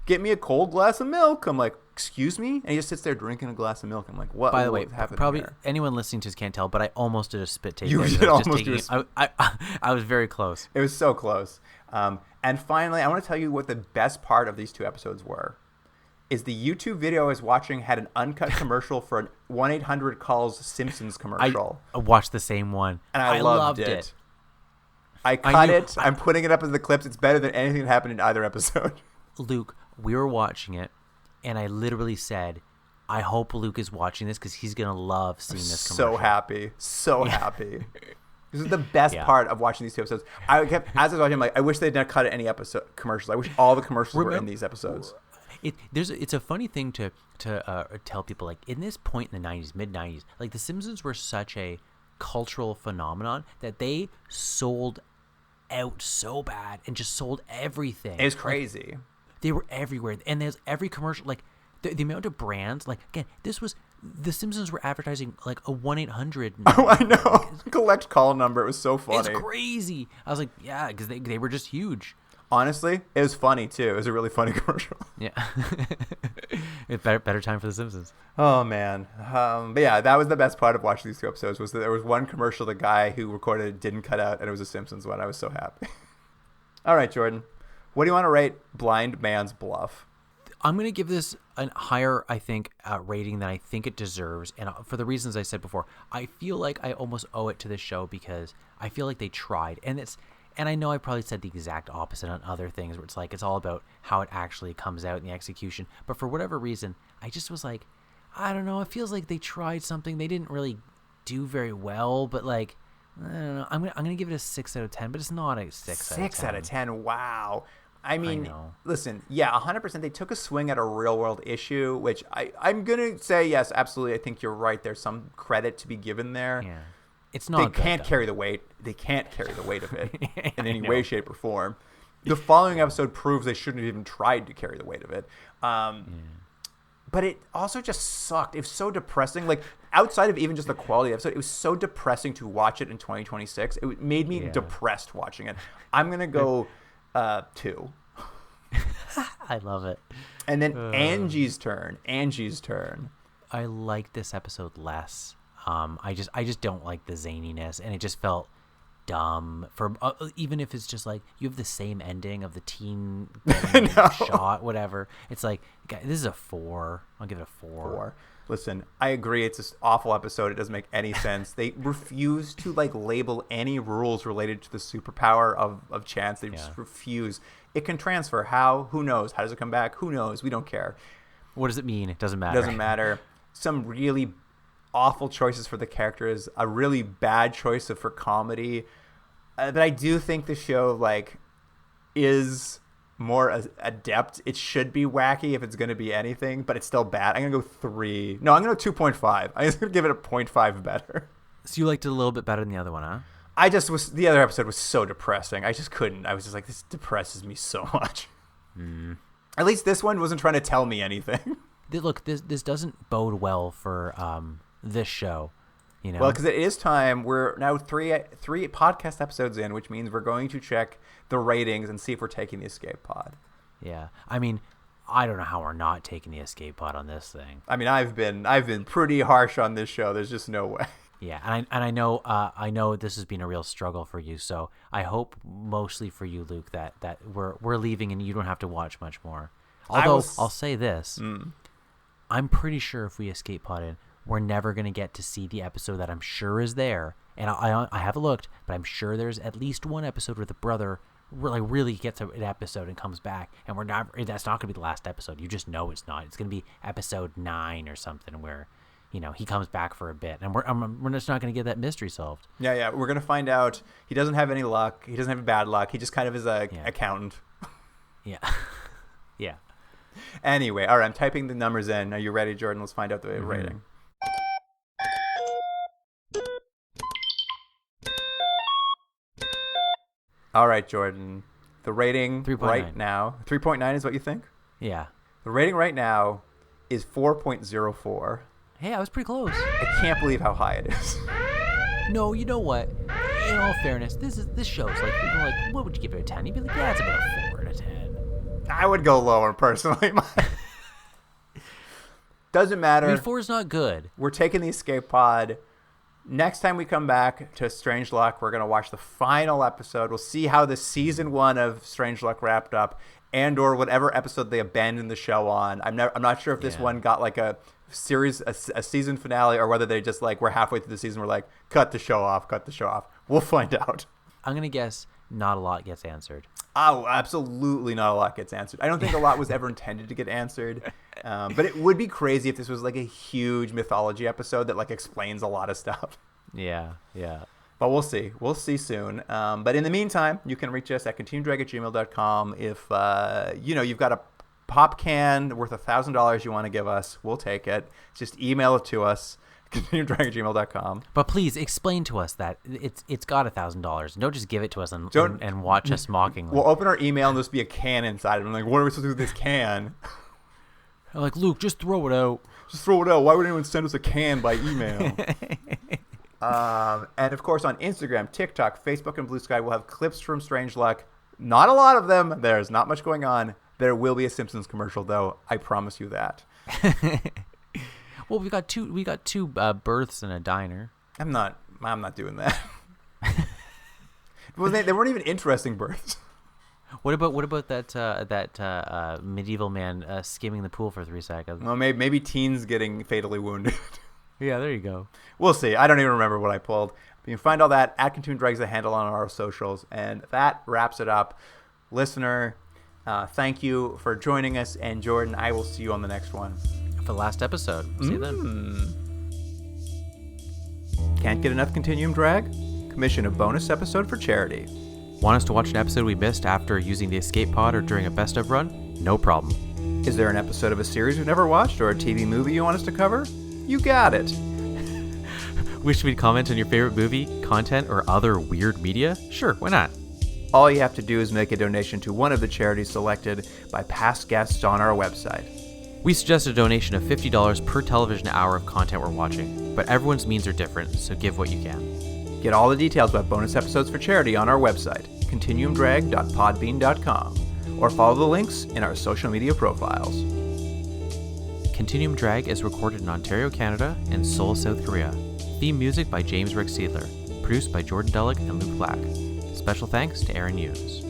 get me a cold glass of milk. I'm like, excuse me? And he just sits there drinking a glass of milk. I'm like, what? By the way, what's happening probably here? anyone listening to this can't tell, but I almost did a spit take. You there. did I was almost just do a I was very close. It was so close. And finally, I want to tell you what the best part of these two episodes were. Is the YouTube video I was watching had an uncut commercial for an 1-800-CALLS Simpsons commercial. I watched the same one. And I loved it. I cut it. I'm putting it up in the clips. It's better than anything that happened in either episode. Luke, we were watching it, and I literally said, I hope Luke is watching this because he's going to love seeing this commercial. So happy. This is the best part of watching these two episodes. I kept, as I was watching, I'm like, I wish they'd not cut any episode commercials. I wish all the commercials were in these episodes. It's a funny thing to tell people, like, in this point in the 90s, mid-90s, like, The Simpsons were such a cultural phenomenon that they sold out so bad and just sold everything. It was crazy. Like, they were everywhere. And there's every commercial, like, the amount of brands, like, again, this was, The Simpsons were advertising, like, a 1-800 number. Oh, I know. Collect call number. It was so funny. It's crazy. I was like, yeah, because they were just huge. Honestly, it was funny, too. It was a really funny commercial. Yeah. better time for The Simpsons. Oh, man. But yeah, that was the best part of watching these two episodes, was that there was one commercial the guy who recorded it didn't cut out, and it was a Simpsons one. I was so happy. All right, Jordan. What do you want to rate Blind Man's Bluff? I'm going to give this a higher, I think, rating than I think it deserves. And for the reasons I said before, I feel like I almost owe it to this show because I feel like they tried. And I know I probably said the exact opposite on other things where it's like it's all about how it actually comes out in the execution. But for whatever reason, I just was like, I don't know. It feels like they tried something. They didn't really do very well, but like, I don't know. I'm gonna give it a 6 out of 10, but it's not a 6 out of 10. 6 out of 10. Wow. I mean, listen, yeah, 100%. They took a swing at a real world issue, which I'm going to say, yes, absolutely. I think you're right. There's some credit to be given there. Yeah. It's not They can't carry the weight. They can't carry the weight of it in any way, shape, or form. The following episode proves they shouldn't have even tried to carry the weight of it. But it also just sucked. It was so depressing. Like, outside of even just the quality of the episode, it was so depressing to watch it in 2026. It made me depressed watching it. I'm going to go 2. I love it. And then Angie's turn. I like this episode less. I just don't like the zaniness, and it just felt dumb. For even if it's just like you have the same ending of the teen getting shot, whatever. It's like, this is a 4. I'll give it a 4. Listen, I agree. It's this awful episode. It doesn't make any sense. They refuse to like label any rules related to the superpower of Chance. They just refuse. It can transfer. How? Who knows? How does it come back? Who knows? We don't care. What does it mean? It doesn't matter. Some really awful choices for the characters. A really bad choice for comedy. But I do think the show like is more adept. It should be wacky if it's going to be anything, but it's still bad. I'm going to go 3. No, I'm going to go 2.5. I'm just going to give it a 0.5 better. So you liked it a little bit better than the other one, huh? The other episode was so depressing. I just couldn't. I was just like, this depresses me so much. At least this one wasn't trying to tell me anything. Look, this doesn't bode well for this show. You know? Well, because it is time. We're now three podcast episodes in, which means we're going to check the ratings and see if we're taking the escape pod. Yeah, I mean, I don't know how we're not taking the escape pod on this thing. I mean, I've been pretty harsh on this show. There's just no way. Yeah, and I know this has been a real struggle for you. So I hope mostly for you, Luke, that we're leaving and you don't have to watch much more. Although I'll say this, I'm pretty sure if we escape pod in, we're never going to get to see the episode that I'm sure is there. And I haven't looked, but I'm sure there's at least one episode where the brother really gets an episode and comes back. And that's not going to be the last episode. You just know it's not. It's going to be episode 9 or something where, you know, he comes back for a bit. And we're just not going to get that mystery solved. Yeah. We're going to find out he doesn't have any luck. He doesn't have bad luck. He just kind of is a accountant. Yeah. Yeah. Anyway, all right, I'm typing the numbers in. Are you ready, Jordan? Let's find out the rating. All right, Jordan. The rating 3.9. right now, 3.9 is what you think? Yeah. The rating right now is 4.04. Hey, I was pretty close. I can't believe how high it is. No, you know what? In all fairness, this show's like, people are like, what would you give it a 10? You'd be like, yeah, it's about a 4 out of 10. I would go lower, personally. Doesn't matter. I mean, 4 is not good. We're taking the escape pod. Next time we come back to Strange Luck, we're going to watch the final episode. We'll see how the season 1 of Strange Luck wrapped up, and or whatever episode they abandoned the show on. I'm not sure if this one got like a series, a season finale, or whether they just like, we're halfway through the season, we're like, cut the show off. We'll find out. I'm going to guess not a lot gets answered. Oh, absolutely not a lot gets answered. I don't think a lot was ever intended to get answered. But it would be crazy if this was like a huge mythology episode that like explains a lot of stuff. Yeah. But we'll see. We'll see soon. But in the meantime, you can reach us at continuumdrag@gmail.com. If, you've got a pop can worth $1,000 you want to give us, we'll take it. Just email it to us. continuumdrag@gmail.com. But please explain to us that it's got $1,000. Don't just give it to us and watch us mockingly. We'll open our email and there'll be a can inside. I'm like, what are we supposed to do with this can? I'm like, Luke, just throw it out. Just throw it out. Why would anyone send us a can by email? And of course on Instagram, TikTok, Facebook, and Blue Sky, we'll have clips from Strange Luck. Not a lot of them. There's not much going on. There will be a Simpsons commercial, though. I promise you that. Well, we got two births and a diner. I'm not doing that. Well, they weren't even interesting births. What about that medieval man skimming the pool for 3 seconds? Well, maybe teens getting fatally wounded. Yeah, there you go. We'll see. I don't even remember what I pulled. But you can find all that at Continuum Drag's the handle on our socials, and that wraps it up. Listener, thank you for joining us, and Jordan, I will see you on the next one. For the last episode. See you then. Can't get enough Continuum Drag? Commission a bonus episode for charity. Want us to watch an episode we missed after using the escape pod or during a best of run? No problem. Is there an episode of a series we've never watched or a TV movie you want us to cover? You got it. Wish we'd comment on your favorite movie, content, or other weird media? Sure, why not? All you have to do is make a donation to one of the charities selected by past guests on our website. We suggest a donation of $50 per television hour of content we're watching, but everyone's means are different, so give what you can. Get all the details about bonus episodes for charity on our website, continuumdrag.podbean.com, or follow the links in our social media profiles. Continuum Drag is recorded in Ontario, Canada, and Seoul, South Korea. Theme music by James Rick Seidler. Produced by Jordan Dullick and Luke Black. Special thanks to Aaron Hughes.